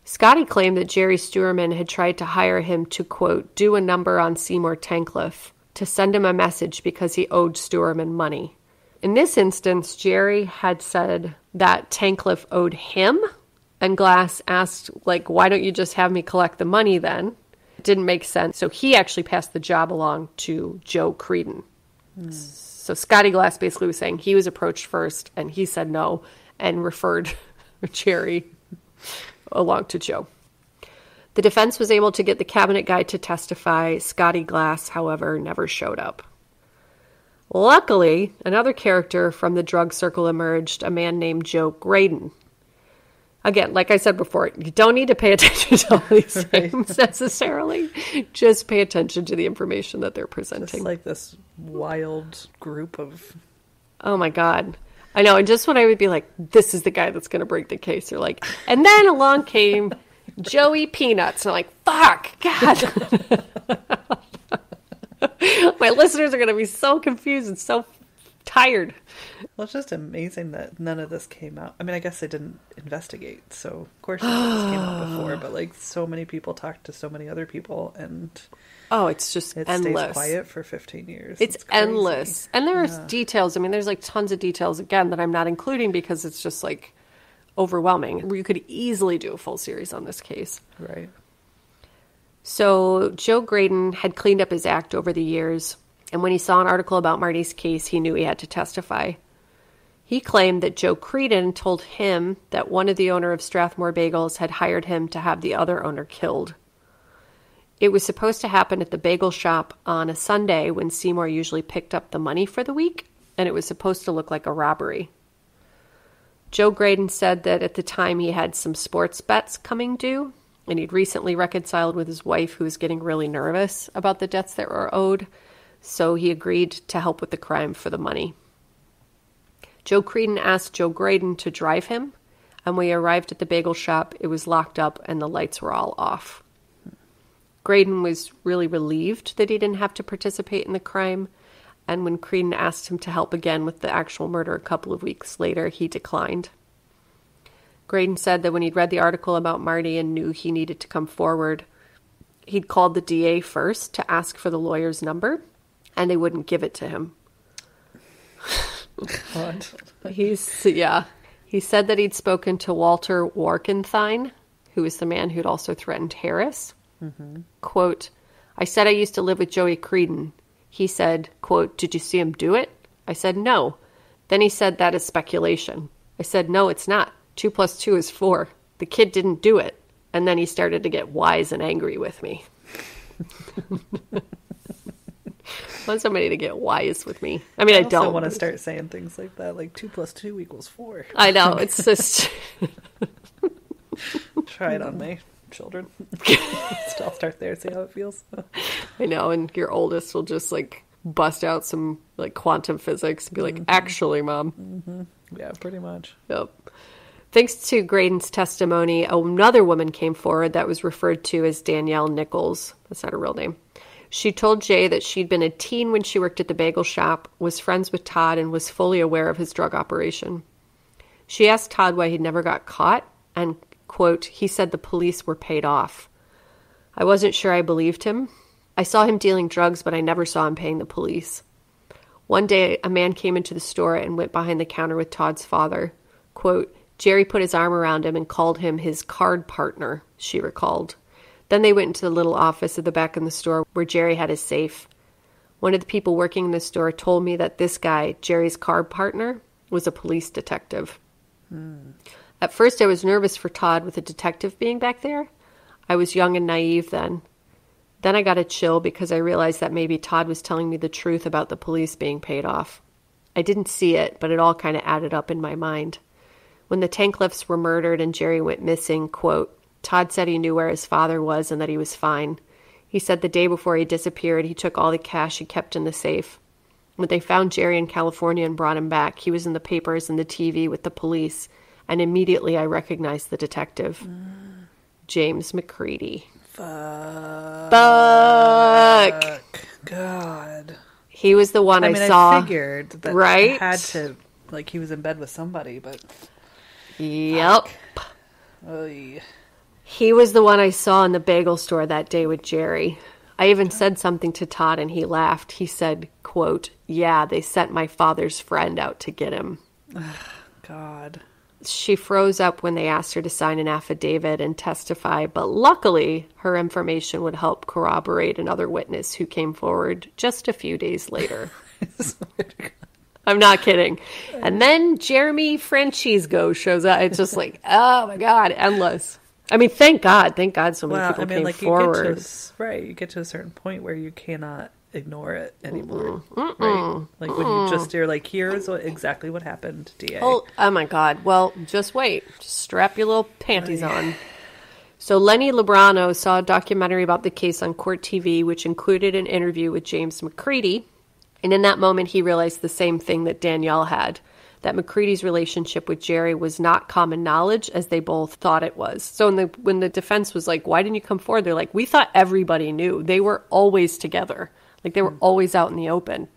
Scotty claimed that Jerry Stuerman had tried to hire him to, quote, do a number on Seymour Tankleff, to send him a message because he owed Stuerman money. In this instance, Jerry had said that Tankleff owed him, and Glass asked, like, why don't you just have me collect the money then? It didn't make sense. So he actually passed the job along to Joe Creedon. So Scotty Glass basically was saying he was approached first, and he said no, and referred Jerry along to Joe. The defense was able to get the cabinet guy to testify. Scotty Glass, however, never showed up. Luckily, another character from the drug circle emerged, a man named Joe Graydon. Again, like I said before, you don't need to pay attention to all these names necessarily. Just pay attention to the information that they're presenting. Just like this wild group of... Oh my God. I know, and just when I would be like, this is the guy that's going to break the case, they're like, and then along came Joey Peanuts. And I'm like, fuck, God. My listeners are going to be so confused and so tired. Well, it's just amazing that none of this came out. I mean, I guess they didn't investigate, so of course none of this came out before, but like so many people talked to so many other people, and it's just it endless. Stays quiet for 15 years. It's endless. And there are details. I mean, there's like tons of details, again, that I'm not including because it's just like overwhelming. You could easily do a full series on this case. Right. So Joe Graydon had cleaned up his act over the years, and when he saw an article about Marty's case, he knew he had to testify. He claimed that Joe Creedon told him that one of the owner of Strathmore Bagels had hired him to have the other owner killed. It was supposed to happen at the bagel shop on a Sunday when Seymour usually picked up the money for the week, and it was supposed to look like a robbery. Joe Graydon said that at the time he had some sports bets coming due, and he'd recently reconciled with his wife, who was getting really nervous about the debts that were owed, so he agreed to help with the crime for the money. Joe Creedon asked Joe Graydon to drive him, and when he arrived at the bagel shop, it was locked up and the lights were all off. Graydon was really relieved that he didn't have to participate in the crime, and when Creedon asked him to help again with the actual murder a couple of weeks later, he declined. Graydon said that when he'd read the article about Marty and knew he needed to come forward, he'd called the DA first to ask for the lawyer's number, and they wouldn't give it to him. What? He said that he'd spoken to Walter Warkenthine, who was the man who'd also threatened Harris. Mm-hmm. Quote, I said I used to live with Joey Creedon. He said, quote, did you see him do it? I said, no. Then he said, that is speculation. I said, no, it's not. 2 + 2 is 4. The kid didn't do it. And then he started to get wise and angry with me. I want somebody to get wise with me. I mean, I don't. I want to start saying things like that, like 2 + 2 = 4. I know. It's just... Try it on me, children. I'll start there, see how it feels. I know, and your oldest will just, like, bust out some, like, quantum physics and be like, actually, Mom. Mm-hmm. Yeah, pretty much. Yep. Thanks to Graydon's testimony, another woman came forward that was referred to as Danielle Nichols. That's not her real name. She told Jay that she'd been a teen when she worked at the bagel shop, was friends with Todd, and was fully aware of his drug operation. She asked Todd why he'd never got caught, and, quote, he said the police were paid off. I wasn't sure I believed him. I saw him dealing drugs, but I never saw him paying the police. One day, a man came into the store and went behind the counter with Todd's father. Quote, Jerry put his arm around him and called him his card partner, she recalled. Then they went into the little office at the back of the store where Jerry had his safe. One of the people working in the store told me that this guy, Jerry's car partner, was a police detective. At first, I was nervous for Todd with a detective being back there. I was young and naive then. Then I got a chill because I realized that maybe Todd was telling me the truth about the police being paid off. I didn't see it, but it all kind of added up in my mind. When the Tankleffs were murdered and Jerry went missing, quote, Todd said he knew where his father was and that he was fine. He said the day before he disappeared, he took all the cash he kept in the safe. When they found Jerry in California and brought him back, he was in the papers and the TV with the police, and immediately I recognized the detective. James McCready. Fuck. God. He was the one I saw. I figured that right? It had to, like, he was in bed with somebody, but... Yep. He was the one I saw in the bagel store that day with Jerry. I even said something to Todd and he laughed. He said, quote, yeah, they sent my father's friend out to get him. God. She froze up when they asked her to sign an affidavit and testify, but luckily her information would help corroborate another witness who came forward just a few days later. I'm not kidding. And then Jeremy Francisco shows up. It's just like, oh my God, endless. I mean, thank God so many people came forward. You get to a certain point where you cannot ignore it anymore. Right? Like when you're like, here's exactly what happened, DA. Oh my God. Well, just wait. Just strap your little panties on. So Lenny Lebrano saw a documentary about the case on Court TV, which included an interview with James McCready. And in that moment, he realized the same thing that Danielle had, that McCready's relationship with Jerry was not common knowledge as they both thought it was. So when the defense was like, why didn't you come forward? They're like, we thought everybody knew. They were always together. Like they were always out in the open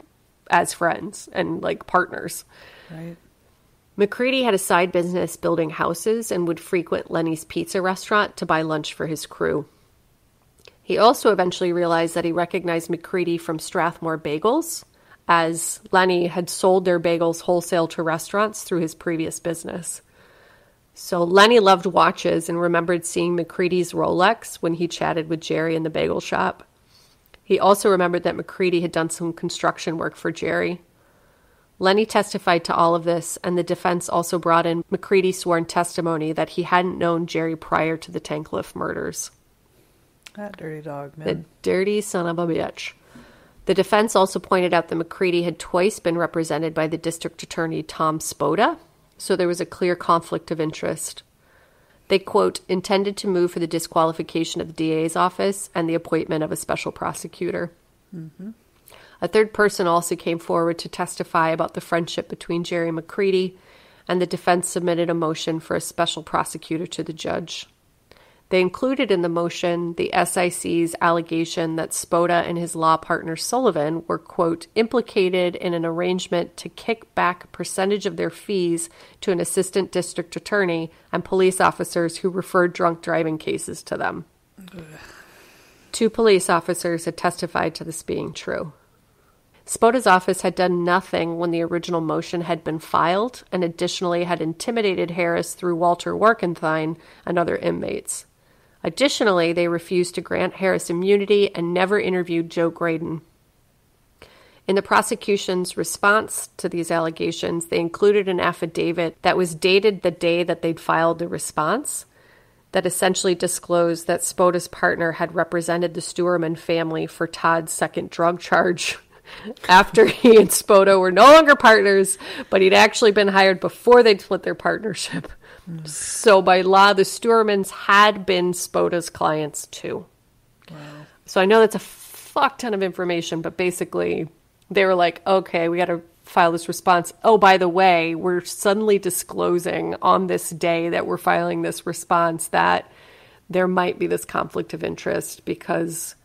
as friends and like partners. Right. McCready had a side business building houses and would frequent Lenny's pizza restaurant to buy lunch for his crew. He also eventually realized that he recognized McCready from Strathmore Bagels, as Lenny had sold their bagels wholesale to restaurants through his previous business. So Lenny loved watches and remembered seeing McCready's Rolex when he chatted with Jerry in the bagel shop. He also remembered that McCready had done some construction work for Jerry. Lenny testified to all of this, and the defense also brought in McCready's sworn testimony that he hadn't known Jerry prior to the Tankleff murders. That dirty dog, man. The dirty son of a bitch. The defense also pointed out that McCready had twice been represented by the district attorney Tom Spoda, so there was a clear conflict of interest. They, quote, intended to move for the disqualification of the DA's office and the appointment of a special prosecutor. Mm-hmm. A third person also came forward to testify about the friendship between Jerry and McCready, and the defense submitted a motion for a special prosecutor to the judge. They included in the motion the SIC's allegation that Spoda and his law partner Sullivan were, quote, implicated in an arrangement to kick back a percentage of their fees to an assistant district attorney and police officers who referred drunk driving cases to them. Ugh. 2 police officers had testified to this being true. Spoda's office had done nothing when the original motion had been filed, and additionally had intimidated Harris through Walter Warkenthine and other inmates. Additionally, they refused to grant Harris immunity and never interviewed Joe Graydon. In the prosecution's response to these allegations, they included an affidavit that was dated the day that they'd filed the response, that essentially disclosed that Spoda's partner had represented the Stuerman family for Todd's second drug charge after he and Spoda were no longer partners, but he'd actually been hired before they'd split their partnership. So by law, the Stuermans had been Spoda's clients too. Wow. So I know that's a fuck ton of information, but basically they were like, okay, we got to file this response. Oh, by the way, we're suddenly disclosing on this day that we're filing this response that there might be this conflict of interest because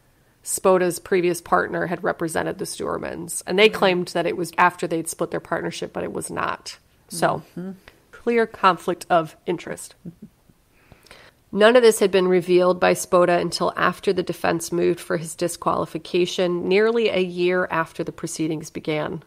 Spoda's previous partner had represented the Stuermans. And they claimed that it was after they'd split their partnership, but it was not. So clear conflict of interest. None of this had been revealed by Spoda until after the defense moved for his disqualification, nearly a year after the proceedings began.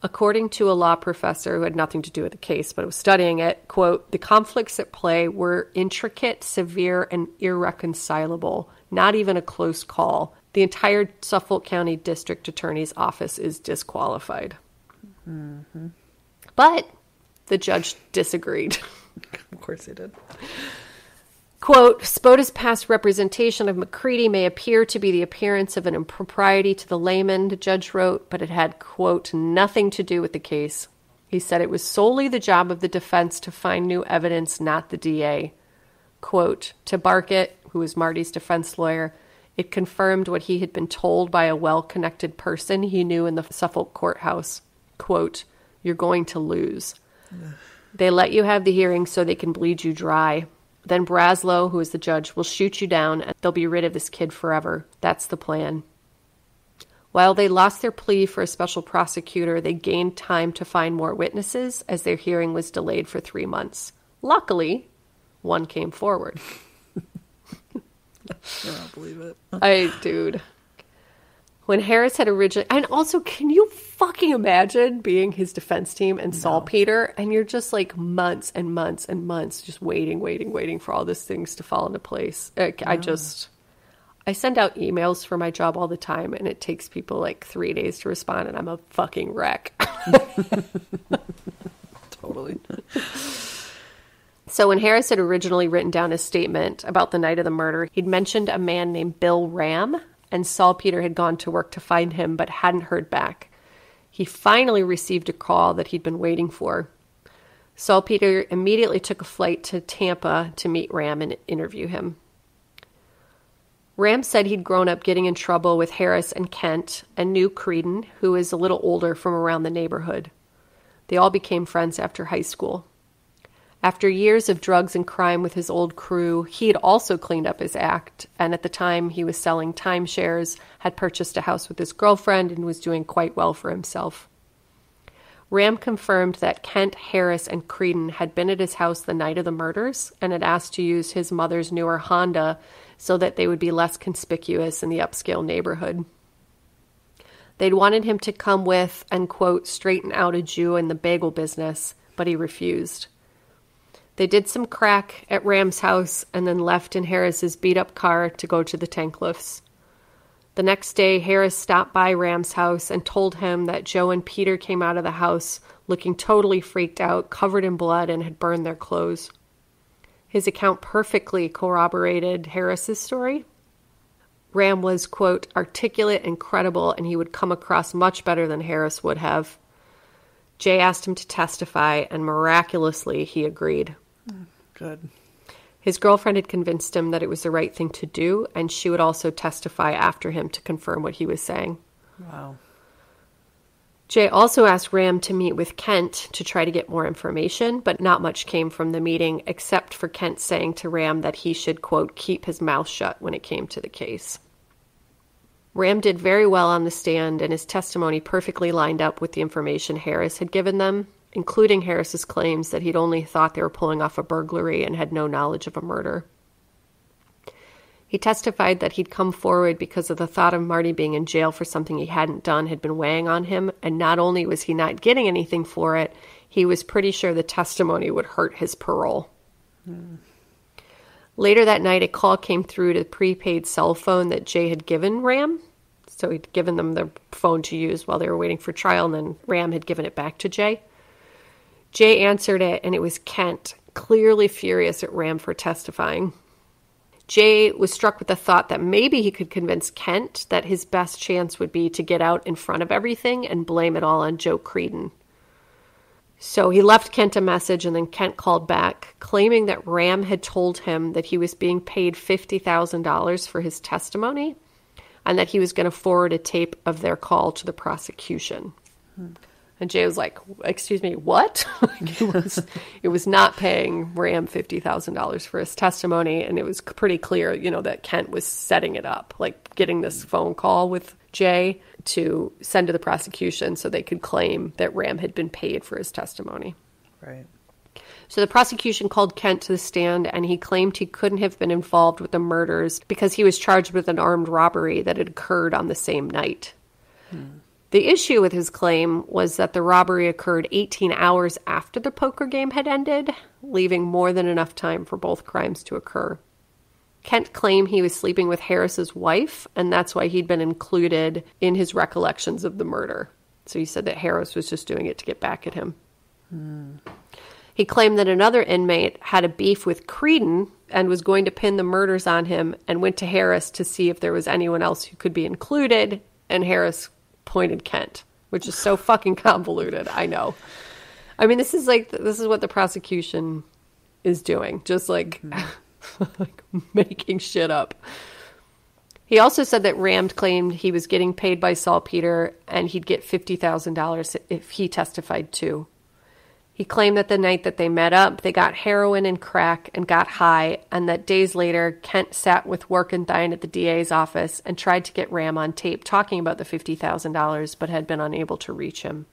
According to a law professor who had nothing to do with the case but was studying it, quote, the conflicts at play were intricate, severe, and irreconcilable. Not even a close call. The entire Suffolk County District Attorney's Office is disqualified. Mm-hmm. But the judge disagreed. Of course he did. Quote, Spoda's past representation of McCready may appear to be the appearance of an impropriety to the layman, the judge wrote, but it had, quote, nothing to do with the case. He said it was solely the job of the defense to find new evidence, not the DA. Quote, to Barkett, who was Marty's defense lawyer, it confirmed what he had been told by a well-connected person he knew in the Suffolk courthouse. Quote, you're going to lose. They let you have the hearing so they can bleed you dry. Then Braslow, who is the judge, will shoot you down and they'll be rid of this kid forever. That's the plan. While they lost their plea for a special prosecutor, they gained time to find more witnesses as their hearing was delayed for 3 months. Luckily, one came forward. I don't believe it. Dude. When Harris had originally... And also, can you fucking imagine being his defense team and saltpeter? And you're just like months and months and months just waiting for all these things to fall into place. I send out emails for my job all the time, and it takes people like 3 days to respond, and I'm a fucking wreck. Totally. So when Harris had originally written down his statement about the night of the murder, he'd mentioned a man named Bill Ram, and saltpeter had gone to work to find him but hadn't heard back. He finally received a call that he'd been waiting for. Saltpeter immediately took a flight to Tampa to meet Ram and interview him. Ram said he'd grown up getting in trouble with Harris and Kent and knew Creedon, who is a little older from around the neighborhood. They all became friends after high school. After years of drugs and crime with his old crew, he had also cleaned up his act, and at the time he was selling timeshares, had purchased a house with his girlfriend, and was doing quite well for himself. Ram confirmed that Kent, Harris, and Creedon had been at his house the night of the murders and had asked to use his mother's newer Honda so that they would be less conspicuous in the upscale neighborhood. They'd wanted him to come with and, quote, straighten out a Jew in the bagel business, but he refused. They did some crack at Ram's house and then left in Harris's beat-up car to go to the Tankleffs. The next day, Harris stopped by Ram's house and told him that Joe and Peter came out of the house looking totally freaked out, covered in blood, and had burned their clothes. His account perfectly corroborated Harris's story. Ram was, quote, articulate and credible, and he would come across much better than Harris would have. Jay asked him to testify, and miraculously, he agreed. Good. His girlfriend had convinced him that it was the right thing to do, and she would also testify after him to confirm what he was saying. Wow. Jay also asked Ram to meet with Kent to try to get more information, but not much came from the meeting, except for Kent saying to Ram that he should, quote, keep his mouth shut when it came to the case. Ram did very well on the stand, and his testimony perfectly lined up with the information Harris had given them, including Harris's claims that he'd only thought they were pulling off a burglary and had no knowledge of a murder. He testified that he'd come forward because of the thought of Marty being in jail for something he hadn't done had been weighing on him, and not only was he not getting anything for it, he was pretty sure the testimony would hurt his parole. Later that night, a call came through to the prepaid cell phone that Jay had given Ram. So he'd given them the phone to use while they were waiting for trial, and then Ram had given it back to Jay. Jay answered it, and it was Kent, clearly furious at Ram for testifying. Jay was struck with the thought that maybe he could convince Kent that his best chance would be to get out in front of everything and blame it all on Joe Creedon. So he left Kent a message, and then Kent called back, claiming that Ram had told him that he was being paid $50,000 for his testimony and that he was going to forward a tape of their call to the prosecution. And Jay was like, excuse me, what? It was not paying Ram $50,000 for his testimony, and it was pretty clear, that Kent was setting it up, like getting this phone call with Jay to send to the prosecution so they could claim that Ram had been paid for his testimony. Right. So the prosecution called Kent to the stand, and he claimed he couldn't have been involved with the murders because he was charged with an armed robbery that had occurred on the same night. The issue with his claim was that the robbery occurred 18 hours after the poker game had ended, leaving more than enough time for both crimes to occur. Kent claimed he was sleeping with Harris's wife, and that's why he'd been included in his recollections of the murder. So he said that Harris was just doing it to get back at him. He claimed that another inmate had a beef with Creedon and was going to pin the murders on him, and went to Harris to see if there was anyone else who could be included, and Harris pointed Kent, which is so fucking convoluted. I know. I mean, this is what the prosecution is doing, just like, like making shit up. He also said that Ram claimed he was getting paid by saltpeter and he'd get $50,000 if he testified too. He claimed that the night that they met up, they got heroin and crack and got high, and that days later, Kent sat with Workenthine at the DA's office and tried to get Ram on tape talking about the $50,000, but had been unable to reach him.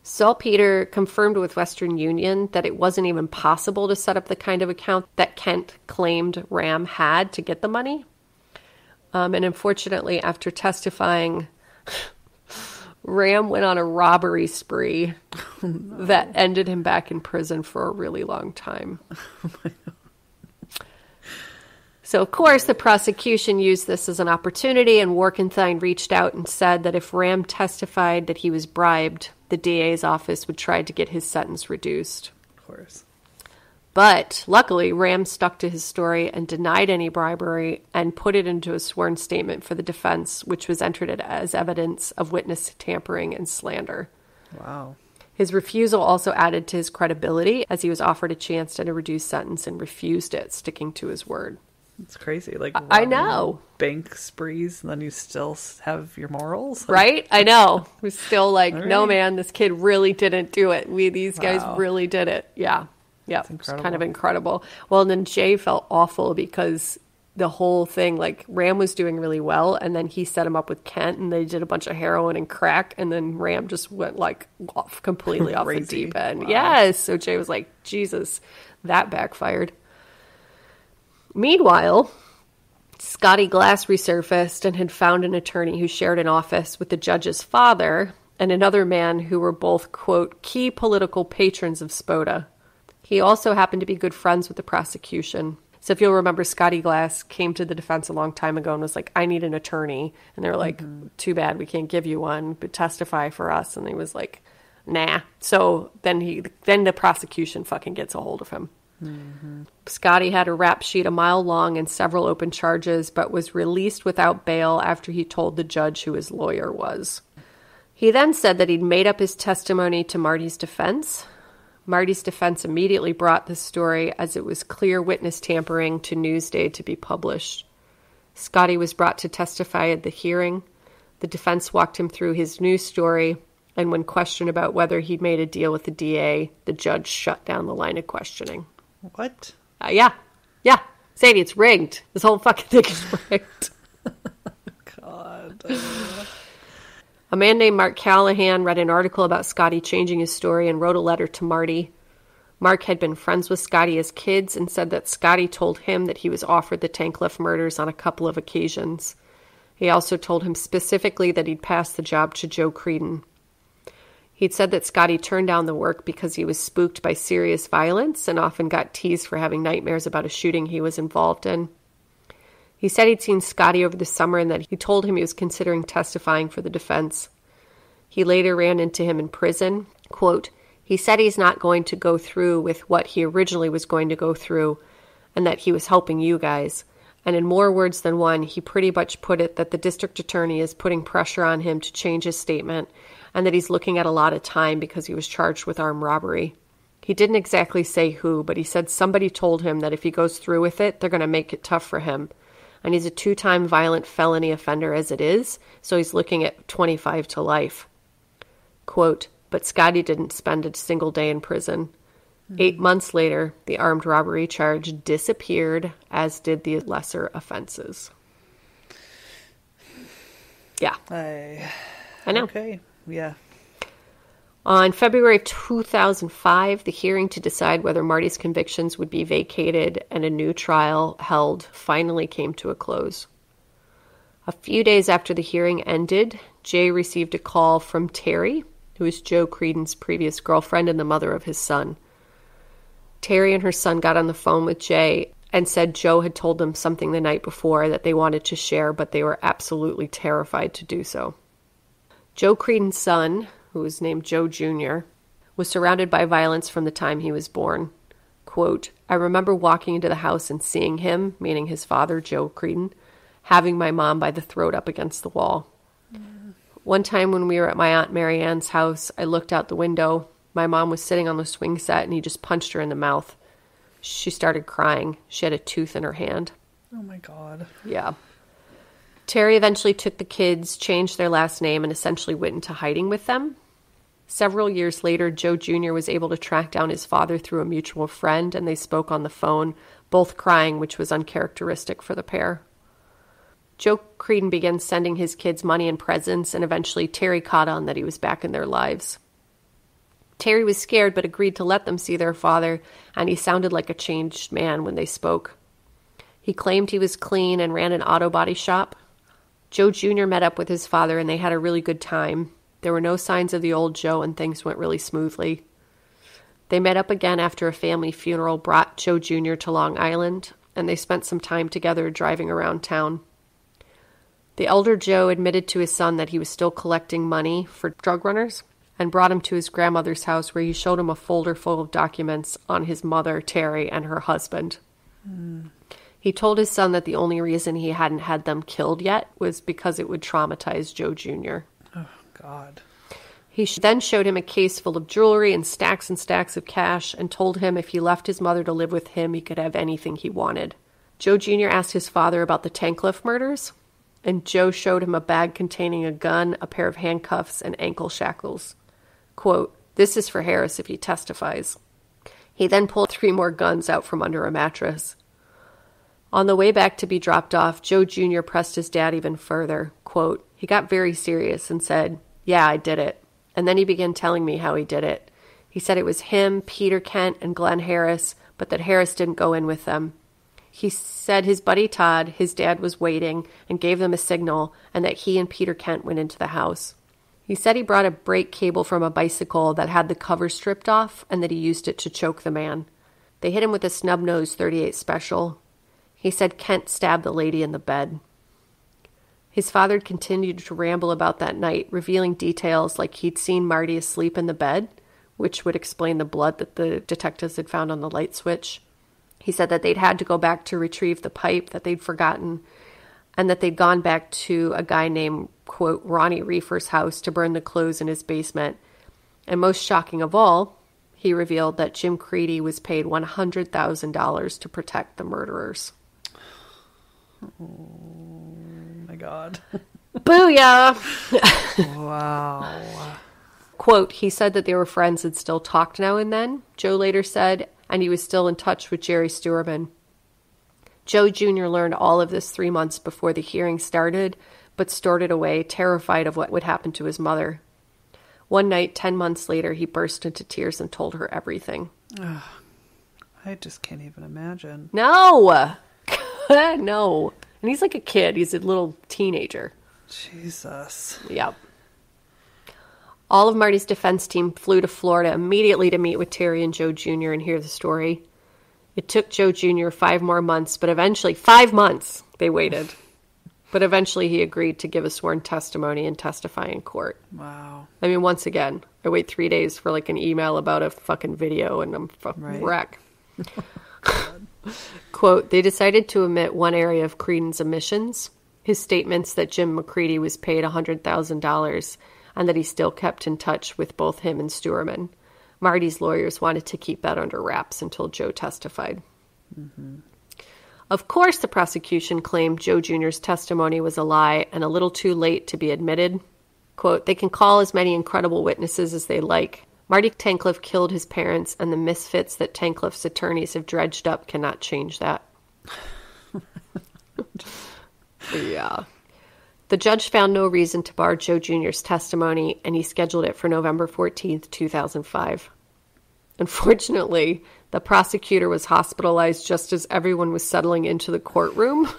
Saltpeter confirmed with Western Union that it wasn't even possible to set up the kind of account that Kent claimed Ram had to get the money. And unfortunately, after testifying, Ram went on a robbery spree that ended him back in prison for a really long time. So, of course, the prosecution used this as an opportunity, and Workenthine reached out and said that if Ram testified that he was bribed, the DA's office would try to get his sentence reduced. Of course. But luckily, Ram stuck to his story and denied any bribery and put it into a sworn statement for the defense, which was entered as evidence of witness tampering and slander. Wow. His refusal also added to his credibility, as he was offered a chance at a reduced sentence and refused it, sticking to his word. It's crazy. Like, I know. Bank sprees, and then you still have your morals. Right? I know. We're still like, right. No, man, this kid really didn't do it. These guys really did it. Yeah. Yeah, it's kind of incredible. Well, and then Jay felt awful because the whole thing, like, Ram was doing really well, and then he set him up with Kent, and they did a bunch of heroin and crack, and then Ram just went, like, completely off the deep end. Wow. Yes, so Jay was like, Jesus, that backfired. Meanwhile, Scotty Glass resurfaced and had found an attorney who shared an office with the judge's father and another man who were both, quote, key political patrons of Spoda. He also happened to be good friends with the prosecution. So if you'll remember, Scotty Glass came to the defense a long time ago and was like, I need an attorney. And they were like, too bad, we can't give you one, but testify for us. And he was like, nah. So then the prosecution fucking gets a hold of him. Mm-hmm. Scotty had a rap sheet a mile long and several open charges, but was released without bail after he told the judge who his lawyer was. He then said that he'd made up his testimony to Marty's defense. Marty's defense immediately brought this story, as it was clear witness tampering, to Newsday to be published. Scotty was brought to testify at the hearing. The defense walked him through his news story, and when questioned about whether he'd made a deal with the DA, the judge shut down the line of questioning. What? Yeah. Sadie, it's rigged. This whole fucking thing is rigged. God. A man named Mark Callahan read an article about Scotty changing his story and wrote a letter to Marty. Mark had been friends with Scotty as kids and said that Scotty told him that he was offered the Tankleff murders on a couple of occasions. He also told him specifically that he'd passed the job to Joe Creedon. He'd said that Scotty turned down the work because he was spooked by serious violence and often got teased for having nightmares about a shooting he was involved in. He said he'd seen Scotty over the summer and that he told him he was considering testifying for the defense. He later ran into him in prison. Quote, he said he's not going to go through with what he originally was going to go through and that he was helping you guys. And in more words than one, he pretty much put it that the district attorney is putting pressure on him to change his statement and that he's looking at a lot of time because he was charged with armed robbery. He didn't exactly say who, but he said somebody told him that if he goes through with it, they're going to make it tough for him. And he's a 2-time violent felony offender as it is, so he's looking at 25 to life. Quote, but Scotty didn't spend a single day in prison. 8 months later, the armed robbery charge disappeared, as did the lesser offenses. Yeah. I know. Okay, yeah. On February of 2005, the hearing to decide whether Marty's convictions would be vacated and a new trial held finally came to a close. A few days after the hearing ended, Jay received a call from Terry, who was Joe Creedon's previous girlfriend and the mother of his son. Terry and her son got on the phone with Jay and said Joe had told them something the night before that they wanted to share, but they were absolutely terrified to do so. Joe Creedon's son, who was named Joe Jr., was surrounded by violence from the time he was born. Quote, I remember walking into the house and seeing him, meaning his father, Joe Creedon, having my mom by the throat up against the wall. One time when we were at my Aunt Mary Ann's house, I looked out the window. My mom was sitting on the swing set and he just punched her in the mouth. She started crying. She had a tooth in her hand. Oh my God. Yeah. Terry eventually took the kids, changed their last name, and essentially went into hiding with them. Several years later, Joe Jr. was able to track down his father through a mutual friend, and they spoke on the phone, both crying, which was uncharacteristic for the pair. Joe Creedon began sending his kids money and presents, and eventually Terry caught on that he was back in their lives. Terry was scared but agreed to let them see their father, and he sounded like a changed man when they spoke. He claimed he was clean and ran an auto body shop. Joe Jr. met up with his father, and they had a really good time. There were no signs of the old Joe, and things went really smoothly. They met up again after a family funeral brought Joe Jr. to Long Island, and they spent some time together driving around town. The elder Joe admitted to his son that he was still collecting money for drug runners and brought him to his grandmother's house where he showed him a folder full of documents on his mother, Terry, and her husband. He told his son that the only reason he hadn't had them killed yet was because it would traumatize Joe Jr. Oh, God. He then showed him a case full of jewelry and stacks of cash and told him if he left his mother to live with him, he could have anything he wanted. Joe Jr. asked his father about the Tankleff murders, and Joe showed him a bag containing a gun, a pair of handcuffs, and ankle shackles. Quote, this is for Harris if he testifies. He then pulled 3 more guns out from under a mattress. On the way back to be dropped off, Joe Jr. pressed his dad even further. Quote, he got very serious and said, yeah, I did it. And then he began telling me how he did it. He said it was him, Peter Kent, and Glenn Harris, but that Harris didn't go in with them. He said his buddy Todd, his dad, was waiting and gave them a signal, and that he and Peter Kent went into the house. He said he brought a brake cable from a bicycle that had the cover stripped off and that he used it to choke the man. They hit him with a snub-nosed .38 Special. He said Kent stabbed the lady in the bed. His father continued to ramble about that night, revealing details like he'd seen Marty asleep in the bed, which would explain the blood that the detectives had found on the light switch. He said that they'd had to go back to retrieve the pipe that they'd forgotten, and that they'd gone back to a guy named, quote, Ronnie Reefer's house to burn the clothes in his basement. And most shocking of all, he revealed that Jim Creedy was paid $100,000 to protect the murderers. Oh, my God. Booyah! Wow. Quote, he said that they were friends and still talked now and then, Joe later said, and he was still in touch with Jerry Stuerman. Joe Jr. learned all of this 3 months before the hearing started, but stored it away, terrified of what would happen to his mother. One night, 10 months later, he burst into tears and told her everything. Ugh, I just can't even imagine. No! No. And he's like a kid. He's a little teenager. Jesus. Yep. All of Marty's defense team flew to Florida immediately to meet with Terry and Joe Jr. and hear the story. It took Joe Jr. 5 more months, but eventually, 5 months they waited. But eventually he agreed to give a sworn testimony and testify in court. Wow. I mean, once again, I wait 3 days for like an email about a fucking video and I'm a wreck. Quote, they decided to omit one area of Creedon's omissions, his statements that Jim McCready was paid $100,000 and that he still kept in touch with both him and Stuerman. Marty's lawyers wanted to keep that under wraps until Joe testified. Mm-hmm. Of course, the prosecution claimed Joe Jr.'s testimony was a lie and a little too late to be admitted. Quote, they can call as many incredible witnesses as they like. Marty Tankleff killed his parents, and the misfits that Tankleff's attorneys have dredged up cannot change that. Yeah. The judge found no reason to bar Joe Jr.'s testimony, and he scheduled it for November 14th, 2005. Unfortunately, the prosecutor was hospitalized just as everyone was settling into the courtroom.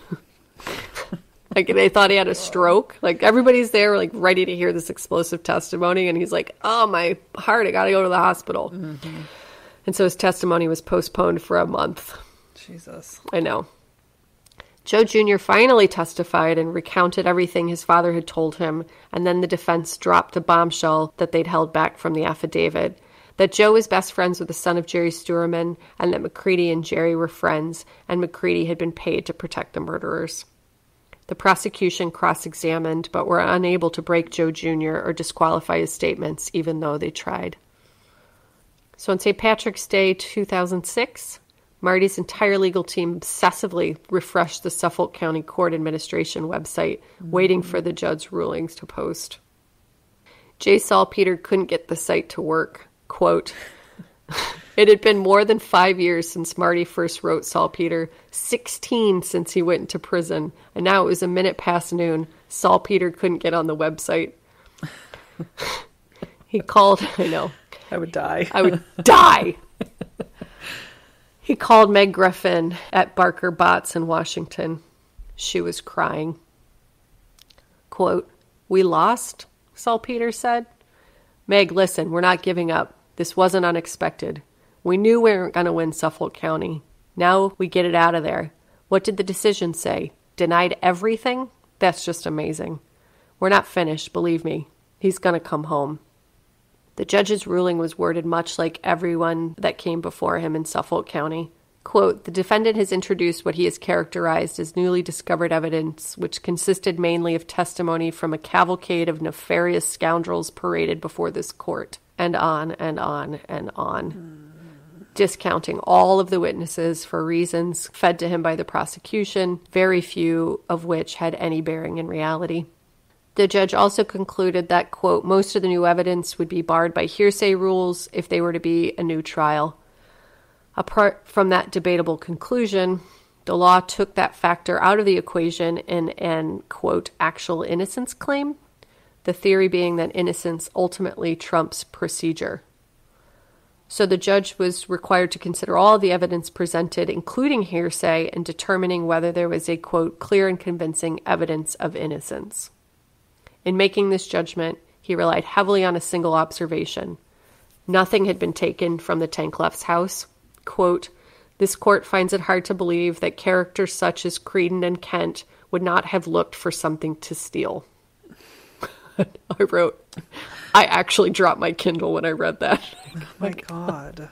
Like, they thought he had a stroke. Like, everybody's there, like, ready to hear this explosive testimony. And he's like, oh, my heart, I got to go to the hospital. Mm-hmm. And so his testimony was postponed for a month. Jesus. I know. Joe Jr. finally testified and recounted everything his father had told him. And then the defense dropped the bombshell that they'd held back from the affidavit. That Joe was best friends with the son of Jerry Sturman, and that McCready and Jerry were friends, and McCready had been paid to protect the murderers. The prosecution cross-examined, but were unable to break Joe Jr. or disqualify his statements, even though they tried. So on St. Patrick's Day 2006, Marty's entire legal team obsessively refreshed the Suffolk County Court Administration website, waiting for the judge's rulings to post. J. Salpeter couldn't get the site to work. Quote, it had been more than 5 years since Marty first wrote Salpeter, 16 since he went into prison, and now it was a minute past noon. Salpeter couldn't get on the website. He called, I know. I would die. I would die. He called Meg Griffin at Barker Botts in Washington. She was crying. Quote, we lost, Salpeter said. Meg, listen, we're not giving up. This wasn't unexpected. We knew we weren't going to win Suffolk County. Now we get it out of there. What did the decision say? Denied everything? That's just amazing. We're not finished, believe me. He's going to come home. The judge's ruling was worded much like everyone that came before him in Suffolk County. Quote, the defendant has introduced what he has characterized as newly discovered evidence, which consisted mainly of testimony from a cavalcade of nefarious scoundrels paraded before this court. And on and on and on. Discounting all of the witnesses for reasons fed to him by the prosecution, very few of which had any bearing in reality. The judge also concluded that, quote, most of the new evidence would be barred by hearsay rules if they were to be a new trial. Apart from that debatable conclusion, the law took that factor out of the equation in an, quote, actual innocence claim, the theory being that innocence ultimately trumps procedure. So the judge was required to consider all the evidence presented, including hearsay, in determining whether there was a, quote, clear and convincing evidence of innocence. In making this judgment, he relied heavily on a single observation. Nothing had been taken from the Tankleff's house. Quote, this court finds it hard to believe that characters such as Creedon and Kent would not have looked for something to steal. I wrote, I actually dropped my Kindle when I read that. Oh my God.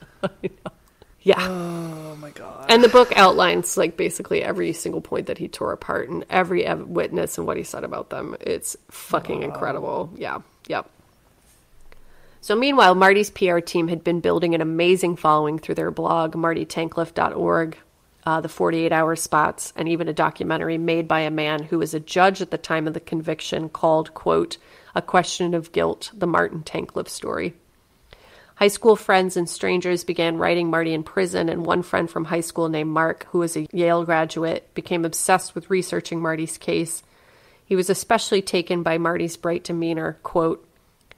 Yeah. Oh my God. And the book outlines like basically every single point that he tore apart and every witness and what he said about them. It's fucking incredible. Yeah. Yep. So meanwhile, Marty's PR team had been building an amazing following through their blog, martytankleff.org, the 48-hour spots, and even a documentary made by a man who was a judge at the time of the conviction called, quote, A Question of Guilt, the Martin Tankleff Story. High school friends and strangers began writing Marty in prison, and one friend from high school named Mark, who was a Yale graduate, became obsessed with researching Marty's case. He was especially taken by Marty's bright demeanor, quote,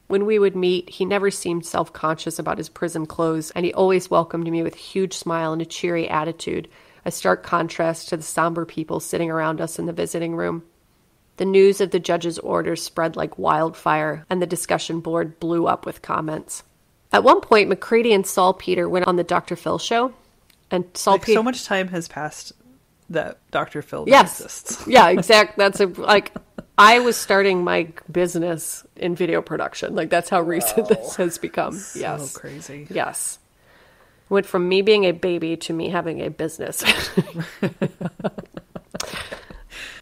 when we would meet, he never seemed self-conscious about his prison clothes, and he always welcomed me with a huge smile and a cheery attitude, a stark contrast to the somber people sitting around us in the visiting room. The news of the judge's orders spread like wildfire, and the discussion board blew up with comments. At one point, McCready and Salpeter went on the Dr. Phil show, and Salpeter... so much time has passed that Dr. Phil exists. Yeah, exactly. I was starting my business in video production. Like, that's how recent this has become. Yes. So crazy. Yes. Went from me being a baby to me having a business.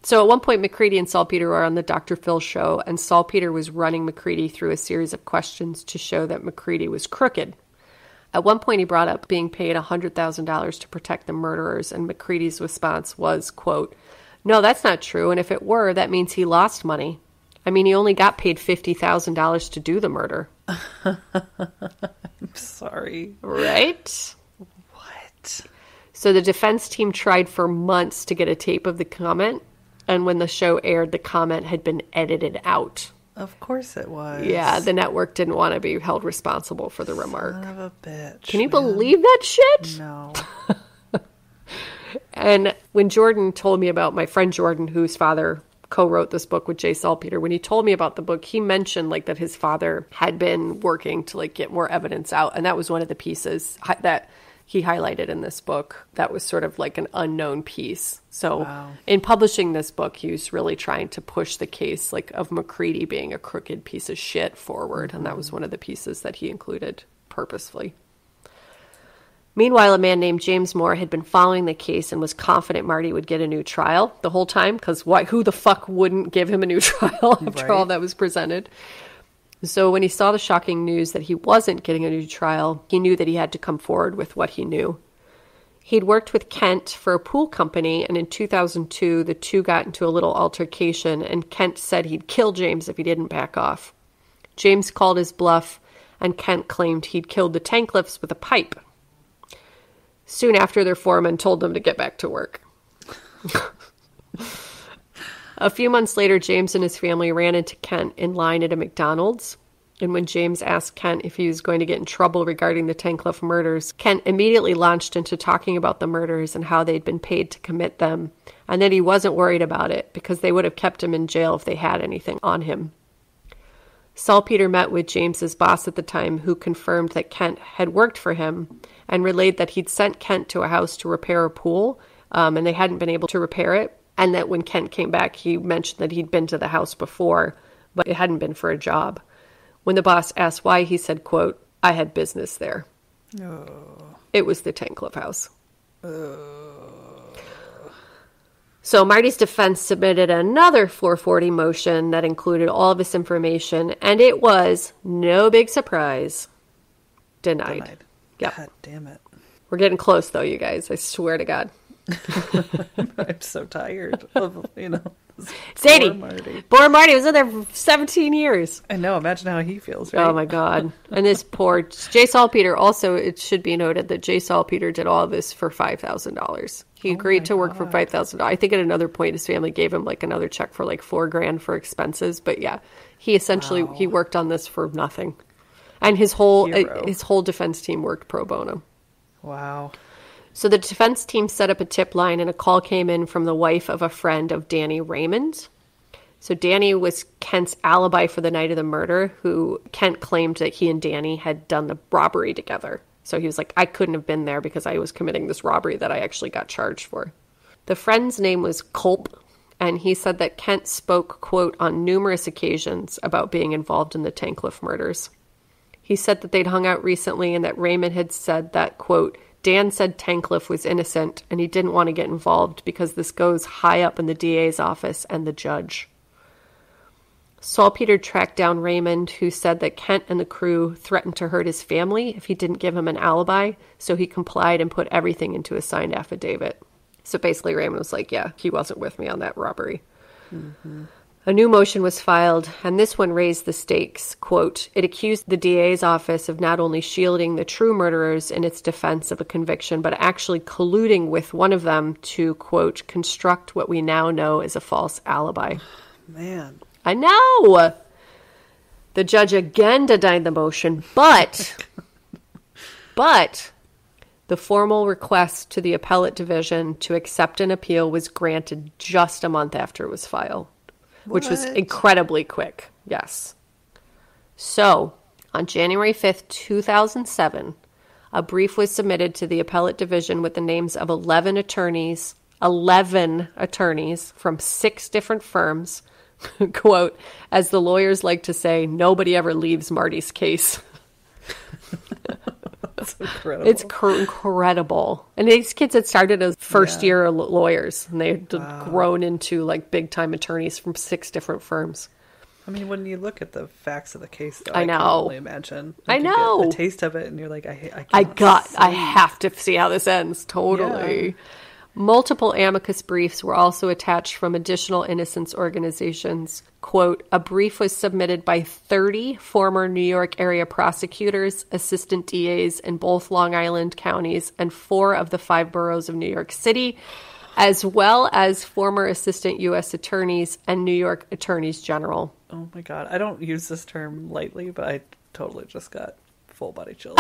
So at one point, McCready and Salpeter were on the Dr. Phil show, and Salpeter was running McCready through a series of questions to show that McCready was crooked. At one point, he brought up being paid $100,000 to protect the murderers, and McCready's response was, quote, no, that's not true, and if it were, that means he lost money. I mean, he only got paid $50,000 to do the murder. I'm sorry. Right? What? So the defense team tried for months to get a tape of the comment, and when the show aired, the comment had been edited out. Of course it was. Yeah, the network didn't want to be held responsible for the remark. Son of a bitch. Can you believe that shit? No. And when Jordan told me about my friend Jordan, whose father co-wrote this book with J. Salpeter, when he told me about the book, he mentioned like that his father had been working to like get more evidence out. And that was one of the pieces that he highlighted in this book. That was sort of like an unknown piece. So in publishing this book, he was really trying to push the case like of McCready being a crooked piece of shit forward. And that was one of the pieces that he included purposefully. Meanwhile, a man named James Moore had been following the case and was confident Marty would get a new trial the whole time, because who the fuck wouldn't give him a new trial after all that was presented? So when he saw the shocking news that he wasn't getting a new trial, he knew that he had to come forward with what he knew. He'd worked with Kent for a pool company, and in 2002, the two got into a little altercation, and Kent said he'd kill James if he didn't back off. James called his bluff, and Kent claimed he'd killed the Tankleffs with a pipe. Soon after, their foreman told them to get back to work. A few months later, James and his family ran into Kent in line at a McDonald's. And when James asked Kent if he was going to get in trouble regarding the Tankleff murders, Kent immediately launched into talking about the murders and how they'd been paid to commit them, and that he wasn't worried about it because they would have kept him in jail if they had anything on him. Salpeter met with James's boss at the time, who confirmed that Kent had worked for him and relayed that he'd sent Kent to a house to repair a pool, and they hadn't been able to repair it, and that when Kent came back, he mentioned that he'd been to the house before, but it hadn't been for a job. When the boss asked why, he said, quote, "I had business there." Oh. It was the Tankleff house. So Marty's defense submitted another 440 motion that included all of this information, and it was, no big surprise, denied. Yep. God damn it. We're getting close, though, you guys. I swear to God. I'm so tired of, Sadie. Poor Marty. Poor Marty was in there for 17 years. I know. Imagine how he feels, right? Oh, my God. And this poor J. Salpeter, also, it should be noted that J. Salpeter did all of this for $5,000. He agreed to work for $5,000. I think at another point his family gave him like another check for like $4,000 for expenses. But yeah, he essentially, he worked on this for nothing. And his whole defense team worked pro bono. Wow. So the defense team set up a tip line, and a call came in from the wife of a friend of Danny Raymond. So Danny was Kent's alibi for the night of the murder, who Kent claimed that he and Danny had done the robbery together. So he was like, I couldn't have been there because I was committing this robbery that I actually got charged for. The friend's name was Culp, and he said that Kent spoke, quote, on numerous occasions about being involved in the Tankleff murders. He said that they'd hung out recently and that Raymond had said that, quote, Dan said Tankleff was innocent and he didn't want to get involved because this goes high up in the DA's office and the judge. Salpeter tracked down Raymond, who said that Kent and the crew threatened to hurt his family if he didn't give him an alibi, so he complied and put everything into a signed affidavit. So basically Raymond was like, yeah, he wasn't with me on that robbery. Mm-hmm. A new motion was filed, and this one raised the stakes. Quote, it accused the DA's office of not only shielding the true murderers in its defense of a conviction, but actually colluding with one of them to, quote, construct what we now know is a false alibi. Man. I know! The judge again denied the motion, but the formal request to the appellate division to accept an appeal was granted just a month after it was filed. Which was incredibly quick, yes. So, on January 5th, 2007, a brief was submitted to the appellate division with the names of 11 attorneys from 6 different firms. Quote, as the lawyers like to say, nobody ever leaves Marty's case. That's incredible. It's incredible. And these kids had started as first-year lawyers, and they had grown into, like, big-time attorneys from 6 different firms. I mean, when you look at the facts of the case, though, I know. can only imagine. I know. You get a taste of it, and you're like, I have to see how this ends. Totally. Yeah. Multiple amicus briefs were also attached from additional innocence organizations. Quote, a brief was submitted by 30 former New York area prosecutors, assistant DAs in both Long Island counties and 4 of the 5 boroughs of New York City, as well as former assistant U.S. attorneys and New York attorneys general. Oh my God. I don't use this term lightly, but I totally just got full body chills.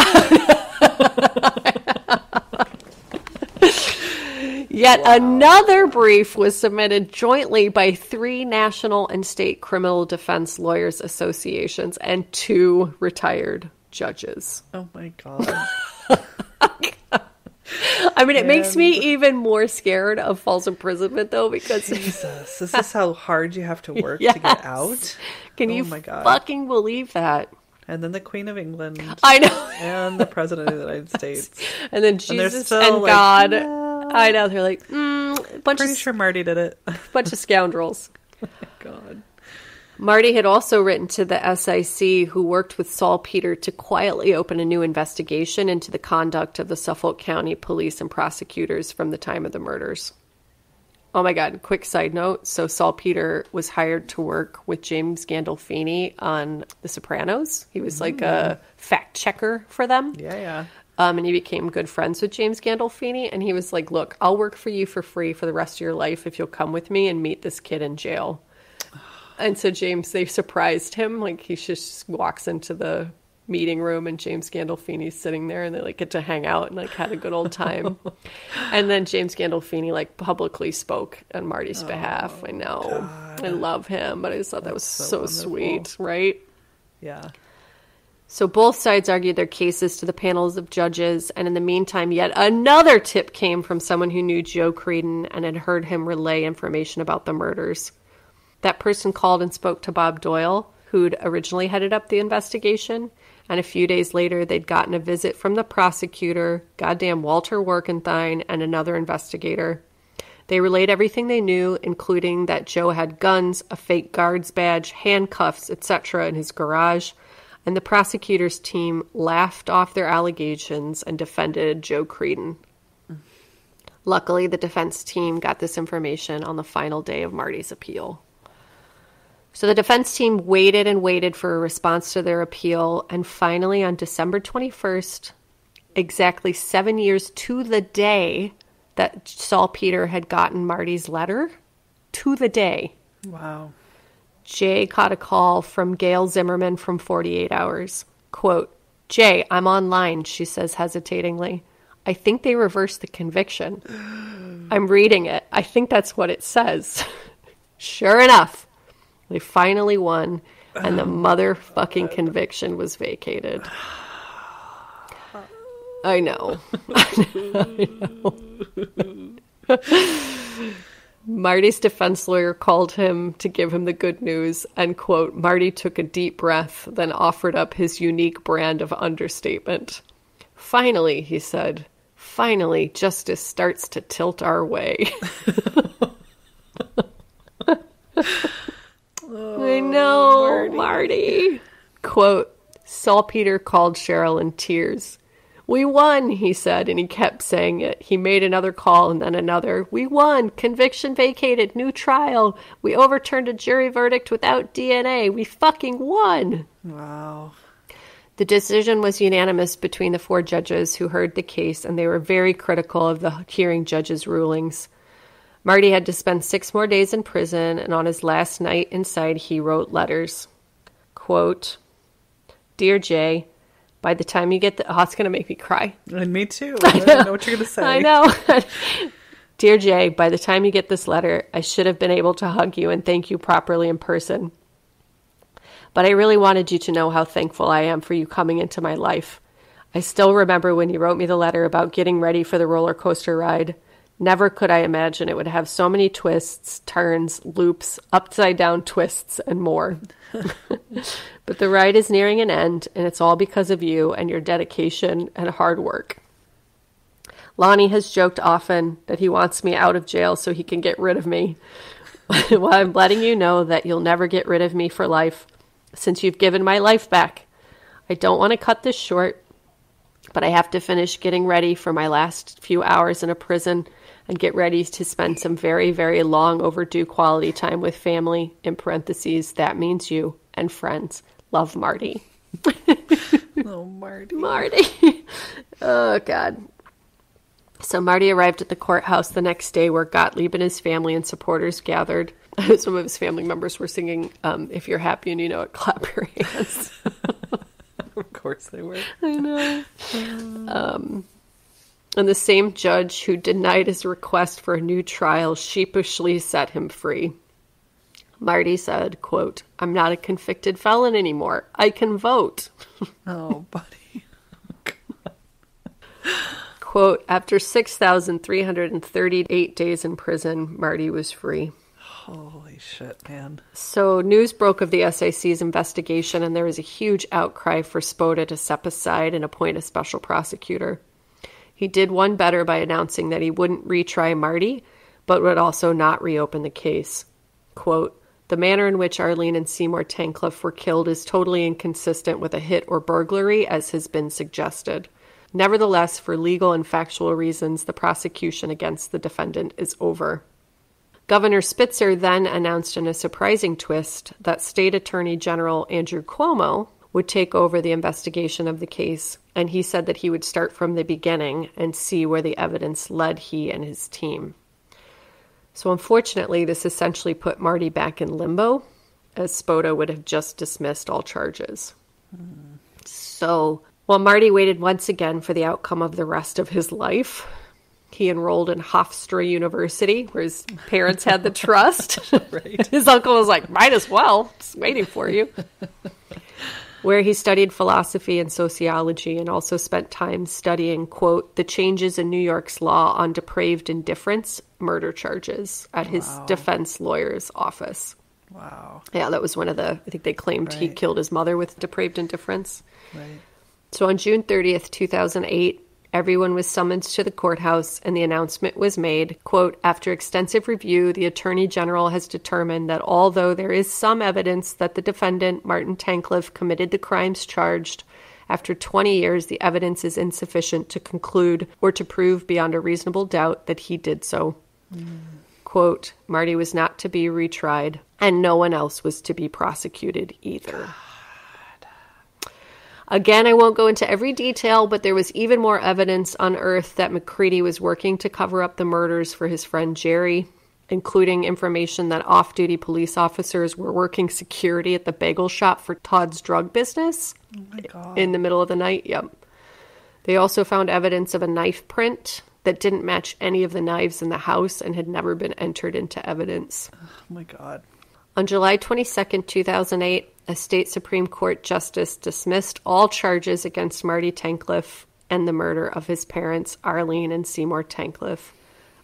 Yet another brief was submitted jointly by 3 national and state criminal defense lawyers associations and 2 retired judges. Oh my God. I mean, it makes me even more scared of false imprisonment, though, because... Jesus, this is how hard you have to work to get out? Can you fucking believe that? And then the Queen of England. I know. And the President of the United States. And then Jesus and God. Yeah. I know. They're like, pretty sure Marty did it. Bunch of scoundrels. Oh my God. Marty had also written to the SIC, who worked with Saltpeter to quietly open a new investigation into the conduct of the Suffolk County police and prosecutors from the time of the murders. Oh my God, quick side note. So Saltpeter was hired to work with James Gandolfini on The Sopranos. He was like a fact checker for them. Yeah. And he became good friends with James Gandolfini. And he was like, look, I'll work for you for free for the rest of your life if you'll come with me and meet this kid in jail. And so James, they surprised him. Like, he just walks into the meeting room and James Gandolfini's sitting there and they like get to hang out and like had a good old time. And then James Gandolfini like publicly spoke on Marty's behalf. I know. God. I love him, but I just thought that was so sweet, right? Yeah. So both sides argued their cases to the panels of judges, and in the meantime, yet another tip came from someone who knew Joe Creedon and had heard him relay information about the murders. That person called and spoke to Bob Doyle, who'd originally headed up the investigation, and a few days later, they'd gotten a visit from the prosecutor, goddamn Walter Werkenthine, and another investigator. They relayed everything they knew, including that Joe had guns, a fake guard's badge, handcuffs, etc. in his garage, and the prosecutor's team laughed off their allegations and defended Joe Creedon. Luckily, the defense team got this information on the final day of Marty's appeal. So the defense team waited and waited for a response to their appeal, and finally on December 21st, exactly 7 years to the day that Saltpeter had gotten Marty's letter, to the day. Wow. Jay caught a call from Gail Zimmerman from 48 Hours. Quote, Jay, I'm online, she says hesitatingly. I think they reversed the conviction. I'm reading it. I think that's what it says. Sure enough. They finally won, and the motherfucking conviction was vacated. I know. Marty's defense lawyer called him to give him the good news, and, quote, Marty took a deep breath, then offered up his unique brand of understatement. Finally, he said, finally, justice starts to tilt our way. I know, Marty. Quote, Saltpeter called Cheryl in tears. We won, he said, and he kept saying it. He made another call and then another. We won. Conviction vacated. New trial. We overturned a jury verdict without DNA. We fucking won. Wow. The decision was unanimous between the 4 judges who heard the case, and they were very critical of the hearing judge's rulings. Marty had to spend 6 more days in prison, and on his last night inside, he wrote letters. Quote, Dear Jay, by the time you get oh, it's going to make me cry. And me too. I don't know what you're going to say. I know. Dear Jay, by the time you get this letter, I should have been able to hug you and thank you properly in person. But I really wanted you to know how thankful I am for you coming into my life. I still remember when you wrote me the letter about getting ready for the roller coaster ride. Never could I imagine it would have so many twists, turns, loops, upside-down twists, and more. But the ride is nearing an end, and it's all because of you and your dedication and hard work. Lonnie has joked often that he wants me out of jail so he can get rid of me. Well, I'm letting you know that you'll never get rid of me for life, since you've given my life back. I don't want to cut this short, but I have to finish getting ready for my last few hours in a prison and get ready to spend some very, very long overdue quality time with family, in parentheses, that means you, and friends. Love, Marty. Oh, Marty. Marty. Oh, God. So Marty arrived at the courthouse the next day where Gottlieb and his family and supporters gathered. Some of his family members were singing, If You're Happy and You Know It, Clap Your Hands. Of course they were. I know. And the same judge who denied his request for a new trial sheepishly set him free. Marty said, quote, "I'm not a convicted felon anymore. I can vote." Oh, buddy. Quote, "After 6,338 days in prison, Marty was free." Holy shit, man. So news broke of the SIC's investigation, and there was a huge outcry for Spoda to step aside and appoint a special prosecutor. He did one better by announcing that he wouldn't retry Marty, but would also not reopen the case. Quote, "The manner in which Arlene and Seymour Tankleff were killed is totally inconsistent with a hit or burglary, as has been suggested. Nevertheless, for legal and factual reasons, the prosecution against the defendant is over." Governor Spitzer then announced in a surprising twist that State Attorney General Andrew Cuomo would take over the investigation of the case, and he said that he would start from the beginning and see where the evidence led he and his team. So unfortunately, this essentially put Marty back in limbo, as Spoda would have just dismissed all charges. So while Marty waited once again for the outcome of the rest of his life, he enrolled in Hofstra University, where his parents had the trust. Right. His uncle was like, "Might as well, just waiting for you." Where he studied philosophy and sociology and also spent time studying, quote, "the changes in New York's law on depraved indifference murder charges" at his defense lawyer's office. Wow. Yeah, that was one of the, I think they claimed he killed his mother with depraved indifference. Right. So on June 30th, 2008, everyone was summoned to the courthouse, and the announcement was made, quote, "After extensive review, the Attorney General has determined that although there is some evidence that the defendant, Martin Tankleff, committed the crimes charged, after 20 years, the evidence is insufficient to conclude or to prove beyond a reasonable doubt that he did so." Quote, "Marty was not to be retried, and no one else was to be prosecuted either." Again, I won't go into every detail, but there was even more evidence unearthed that McCready was working to cover up the murders for his friend Jerry, including information that off-duty police officers were working security at the bagel shop for Todd's drug business in the middle of the night. Yep. They also found evidence of a knife print that didn't match any of the knives in the house and had never been entered into evidence. Oh, my God. On July 22nd, 2008, a state Supreme Court justice dismissed all charges against Marty Tankleff and the murder of his parents, Arlene and Seymour Tankleff.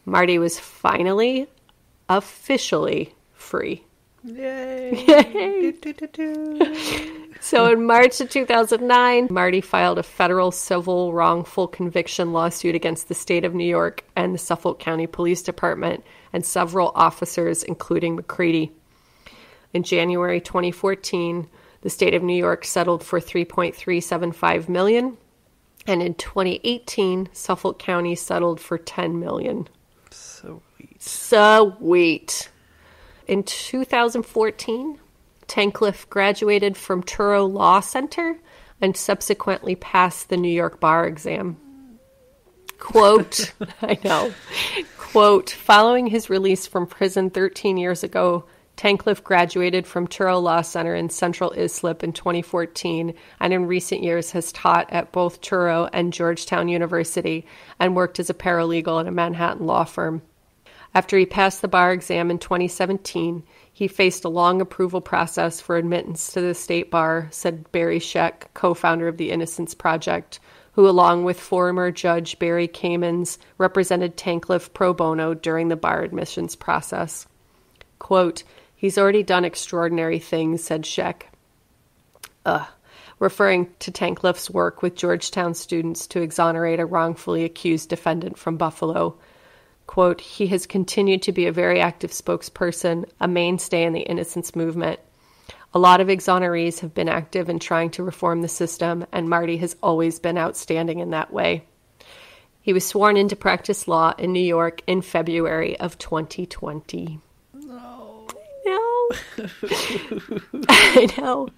Marty was finally, officially free. Yay! Yay! So in March of 2009, Marty filed a federal civil wrongful conviction lawsuit against the state of New York and the Suffolk County Police Department and several officers, including McCready. In January 2014, the state of New York settled for $3.375 million, and in 2018, Suffolk County settled for $10 million. Sweet. In 2014, Tankleff graduated from Truro Law Center and subsequently passed the New York bar exam. Quote, I know, quote, "Following his release from prison 13 years ago, Tankleff graduated from Truro Law Center in Central Islip in 2014 and in recent years has taught at both Truro and Georgetown University and worked as a paralegal at a Manhattan law firm. After he passed the bar exam in 2017, he faced a long approval process for admittance to the state bar," said Barry Scheck, co-founder of the Innocence Project, who, along with former Judge Barry Kamens, represented Tankleff pro bono during the bar admissions process. Quote, "He's already done extraordinary things," said Scheck, referring to Tankleff's work with Georgetown students to exonerate a wrongfully accused defendant from Buffalo. Quote, "He has continued to be a very active spokesperson, a mainstay in the innocence movement. A lot of exonerees have been active in trying to reform the system, and Marty has always been outstanding in that way." He was sworn in to practice law in New York in February of 2020. No. I know.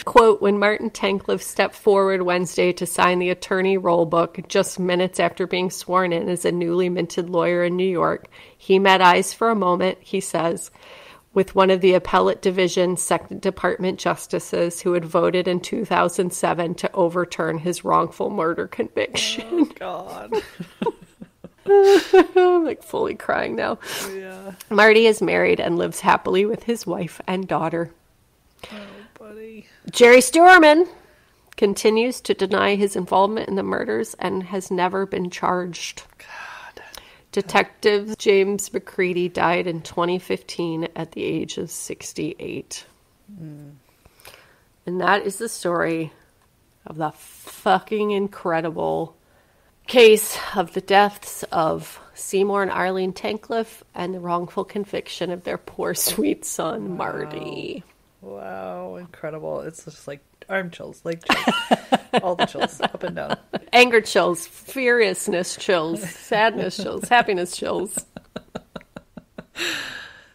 Quote, "When Martin Tankleff stepped forward Wednesday to sign the attorney roll book just minutes after being sworn in as a newly minted lawyer in New York, he met eyes for a moment," he says, "with one of the appellate division second department justices who had voted in 2007 to overturn his wrongful murder conviction." Oh, God. I'm like fully crying now. Yeah. Marty is married and lives happily with his wife and daughter. Oh, buddy. Jerry Sturman continues to deny his involvement in the murders and has never been charged. God. Detective James McCready died in 2015 at the age of 68. And that is the story of the fucking incredible case of the deaths of Seymour and Arlene Tankleff and the wrongful conviction of their poor sweet son, Marty. Wow, incredible. It's just like arm chills, leg chills, all the chills, up and down. Anger chills, furiousness chills, sadness chills, happiness chills.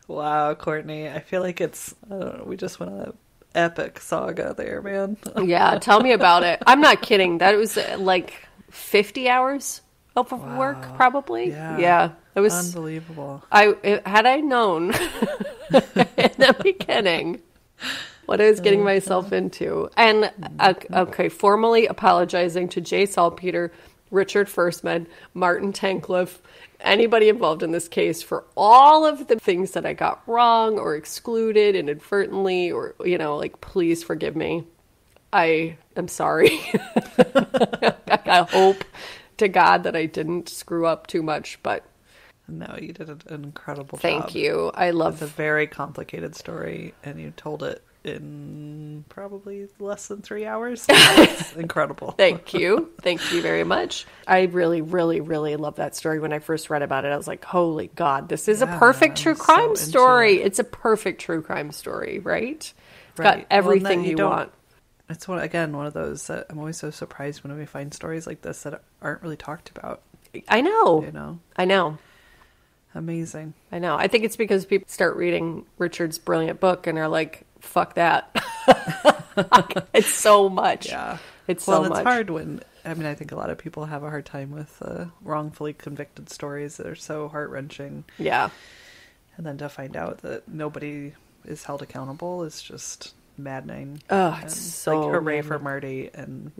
Wow, Courtney. I feel like it's, I don't know, we just went on an epic saga there, man. Yeah, tell me about it. I'm not kidding. That was like 50 hours of work, probably. Yeah. It was unbelievable. Had I known in the beginning what I was getting myself into. And, okay, formally apologizing to Jay Saltpeter, Richard Firstman, Martin Tankleff, anybody involved in this case for all of the things that I got wrong or excluded inadvertently or, like, please forgive me. I am sorry. I hope to God that I didn't screw up too much, but... No, you did an incredible job. Thank you. I love... It's a very complicated story, and you told it in probably less than 3 hours. It's incredible. Thank you. Thank you very much. I really, really, really love that story. When I first read about it, I was like, holy God, this is a perfect true crime story. It's a perfect true crime story, right? It's got everything you want. It's one of those that I'm always so surprised when we find stories like this that aren't really talked about. I know. I know. Amazing. I know. I think it's because people start reading Richard's brilliant book and are like, fuck that. It's so much. Yeah. It's hard when, I think a lot of people have a hard time with wrongfully convicted stories that are so heart-wrenching. Yeah. And then to find out that nobody is held accountable is just maddening. Oh, it's so like, hooray maddening. for Marty and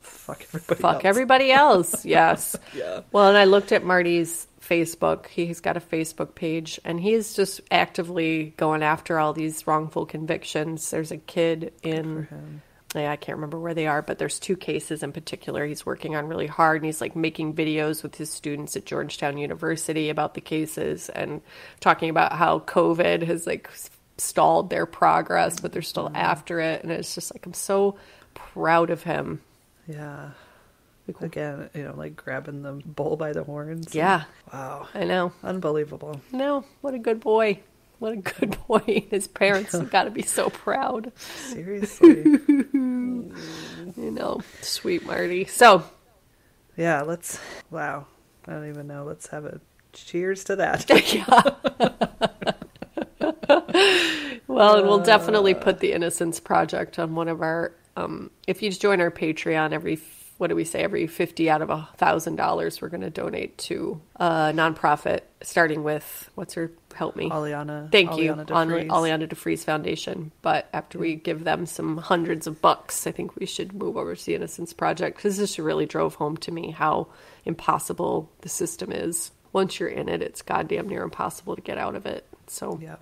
fuck everybody else. Yes. Yeah. Well, and I looked at Marty's Facebook. He's got a Facebook page, and he's just actively going after all these wrongful convictions. There's a kid in, I can't remember where they are, but there's 2 cases in particular he's working on really hard, and he's like making videos with his students at Georgetown University about the cases and talking about how COVID has like stalled their progress, but they're still after it. And it's just like, I'm so proud of him. Yeah. Again, like grabbing the bull by the horns. Yeah. Wow. I know. Unbelievable. No, what a good boy. What a good boy. His parents have got to be so proud. Seriously. Sweet Marty. So. Yeah, wow. I don't even know. Let's have a cheers to that. Well, and we'll definitely put the Innocence Project on one of our, if you join our Patreon every 50 out of $1,000, we're going to donate to a nonprofit, starting with, help me? Aliana. Thank you. DeFries. Aliana DeFries Foundation. But after we give them some hundreds of bucks, I think we should move over to the Innocence Project, because this really drove home to me how impossible the system is. Once you're in it, it's goddamn near impossible to get out of it. So, yeah,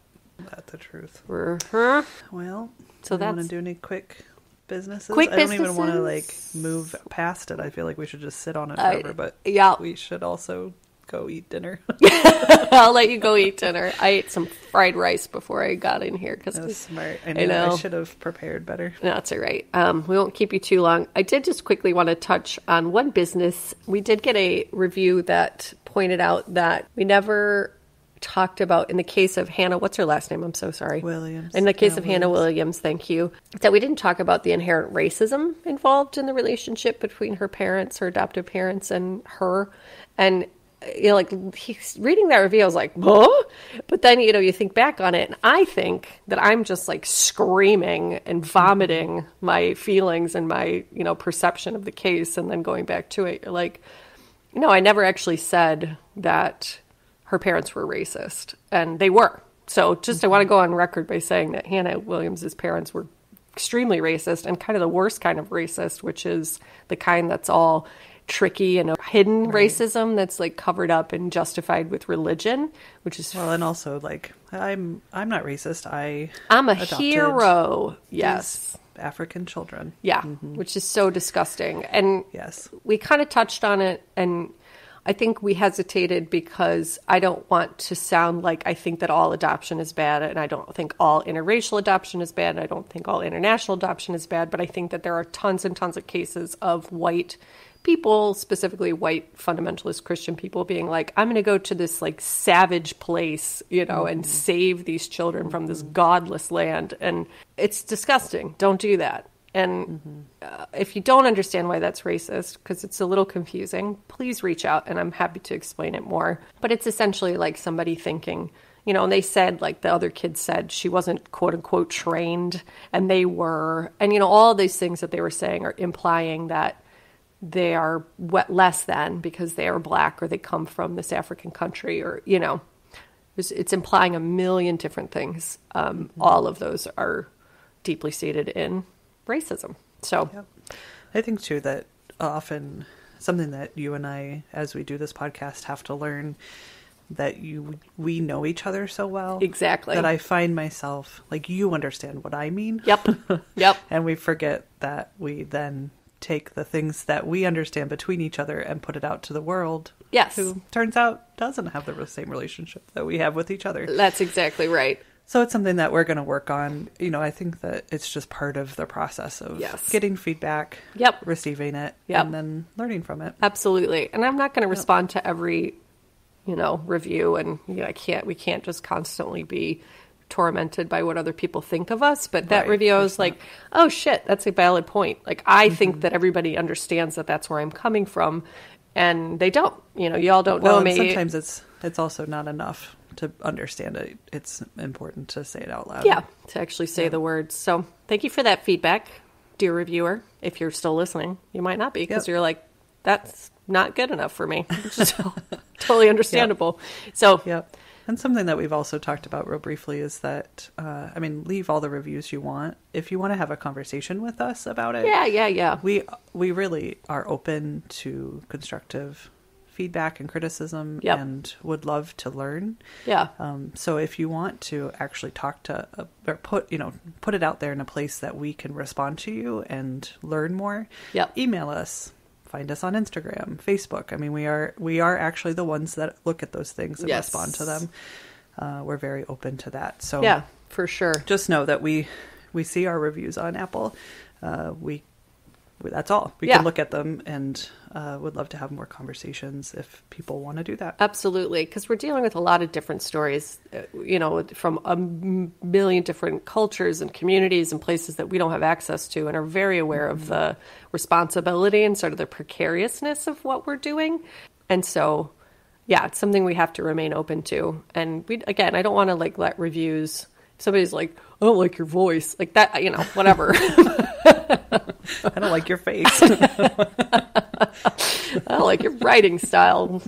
that's the truth. Well, so that's... Want to do any quick businesses? I don't even want to move past it. I feel like we should just sit on it forever, but we should also go eat dinner. I'll let you go eat dinner. I ate some fried rice before I got in here. That was smart. I know. I should have prepared better. No, that's all right. We won't keep you too long. I did just quickly want to touch on one business. We did get a review that pointed out that we never talked about, in the case of Hannah, what's her last name? I'm so sorry. Williams. In the case of Hannah Williams, thank you. That we didn't talk about the inherent racism involved in the relationship between her parents, her adoptive parents, and her. And, reading that review, I was like, huh? But then, you think back on it, and I think that I'm just like screaming and vomiting my feelings and my, perception of the case, and then going back to it, you're like, I never actually said that her parents were racist, and they were. So just I want to go on record by saying that Hannah Williams' parents were extremely racist, and kind of the worst kind of racist, which is the kind that's all tricky and hidden racism that's like covered up and justified with religion, which is well, and also like I'm not racist. I'm a hero. Yes. African children. Yeah, which is so disgusting. And yes, we kind of touched on it, and I think we hesitated because I don't want to sound like I think that all adoption is bad, and I don't think all interracial adoption is bad, and I don't think all international adoption is bad, but I think that there are tons and tons of cases of white people, specifically white fundamentalist Christian people, being like, I'm going to go to this like savage place, and save these children from this godless land. And it's disgusting. Don't do that. And if you don't understand why that's racist, because it's a little confusing, please reach out and I'm happy to explain it more. But it's essentially like somebody thinking, and they said, like the other kids said, she wasn't quote unquote trained, and they were. And, all these things that they were saying are implying that they are less than because they are black or they come from this African country, or, it's implying a million different things. All of those are deeply seated in racism. So yep. I think too that often something that you and I, as we do this podcast, have to learn that we know each other so well. Exactly. That I find myself like, you understand what I mean. Yep. Yep. And we forget that we then take the things that we understand between each other and put it out to the world. Yes. Who turns out doesn't have the same relationship that we have with each other. That's exactly right. So it's something that we're going to work on. I think that it's just part of the process of getting feedback, receiving it, and then learning from it. Absolutely. And I'm not going to respond to every, review. And we can't just constantly be tormented by what other people think of us. But that review is like, oh shit, that's a valid point. Like, I think that everybody understands that that's where I'm coming from. And they don't. Y'all don't know me. Sometimes it's also not enough to understand it. It's important to say it out loud. Yeah, to actually say the words. So thank you for that feedback, dear reviewer. If you're still listening, you might not be, because you're like, that's not good enough for me, which is totally understandable. So and something that we've also talked about real briefly is that, leave all the reviews you want. If you want to have a conversation with us about it. Yeah. We really are open to constructive feedback and criticism and would love to learn. Yeah. So if you want to actually talk to or put it out there in a place that we can respond to you and learn more, email us, find us on Instagram, Facebook. We are actually the ones that look at those things and respond to them. We're very open to that. So yeah, for sure. Just know that we see our reviews on Apple. That's all. We can look at them and would love to have more conversations if people want to do that. Absolutely. Because we're dealing with a lot of different stories, from a million different cultures and communities and places that we don't have access to, and are very aware of the responsibility and sort of the precariousness of what we're doing. And so, it's something we have to remain open to. And I don't want to let reviews, if somebody's like, I don't like your voice, like that, whatever. I don't like your face. I don't like your writing style.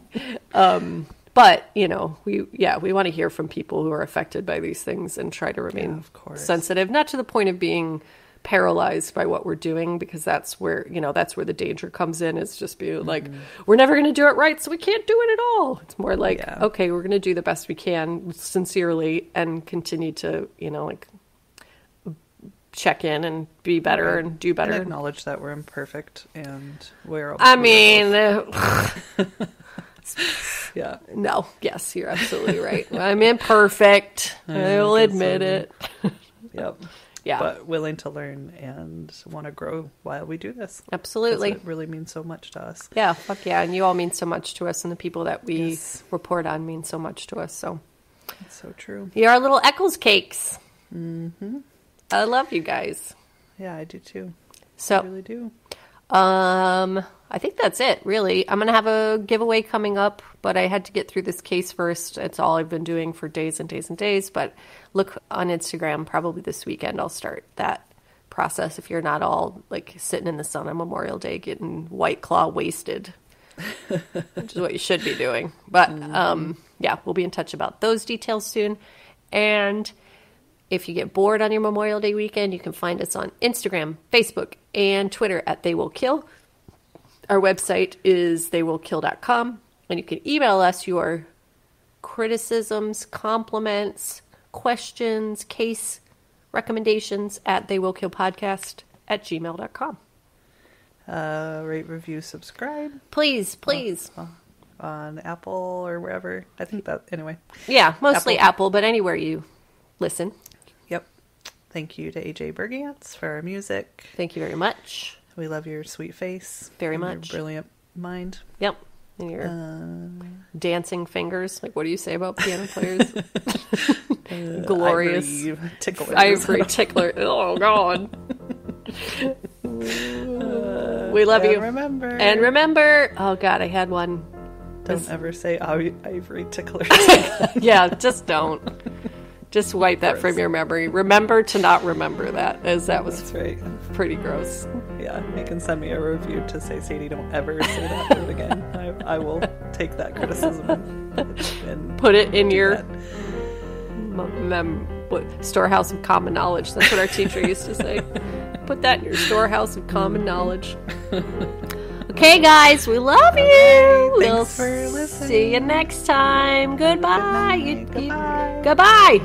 But, we want to hear from people who are affected by these things and try to remain sensitive, not to the point of being paralyzed by what we're doing, because that's where the danger comes in, is just being like, we're never going to do it right, so we can't do it at all. It's more like, okay, we're going to do the best we can sincerely and continue to, check in and be better and do better. And acknowledge that we're imperfect and we're... No, yes, you're absolutely right. I'm imperfect. I'll admit it. Yep. Yeah. But willing to learn and want to grow while we do this. Absolutely. It really means so much to us. Yeah, fuck yeah. And you all mean so much to us, and the people that we report on mean so much to us. So it's so true. You're our little Eccles cakes. Mm-hmm. I love you guys. Yeah, I do too. So I really do. I think that's it, really. I'm going to have a giveaway coming up, but I had to get through this case first. It's all I've been doing for days and days and days, but look on Instagram. Probably this weekend I'll start that process, if you're not all sitting in the sun on Memorial Day getting White Claw wasted, which is what you should be doing. But we'll be in touch about those details soon. And if you get bored on your Memorial Day weekend, you can find us on Instagram, Facebook, and Twitter at They Will Kill. Our website is theywillkill.com, and you can email us your criticisms, compliments, questions, case recommendations at theywillkillpodcast@gmail.com. Rate, review, subscribe. Please. On Apple or wherever. I think that, anyway. Yeah, mostly Apple, but anywhere you listen. Yep. Thank you to AJ Bergantz for our music. Thank you very much. We love your sweet face. Very and much. Your brilliant mind. Yep. And your dancing fingers. Like, what do you say about piano players? Glorious. Ivory tickler. Ivory tickler. Oh, God. We love you. And remember. Oh, God, I had one. Don't ever say ivory tickler. Yeah, just don't. Just wipe that from your memory. Remember to not remember that, as that was pretty gross. Yeah, you can send me a review to say, Sadie, don't ever say that word again. I will take that criticism and put it in your storehouse of common knowledge. That's what our teacher used to say. Put that in your storehouse of common knowledge. Okay, guys, we love you. Thanks for listening. See you next time. Goodbye. Goodbye. Goodbye.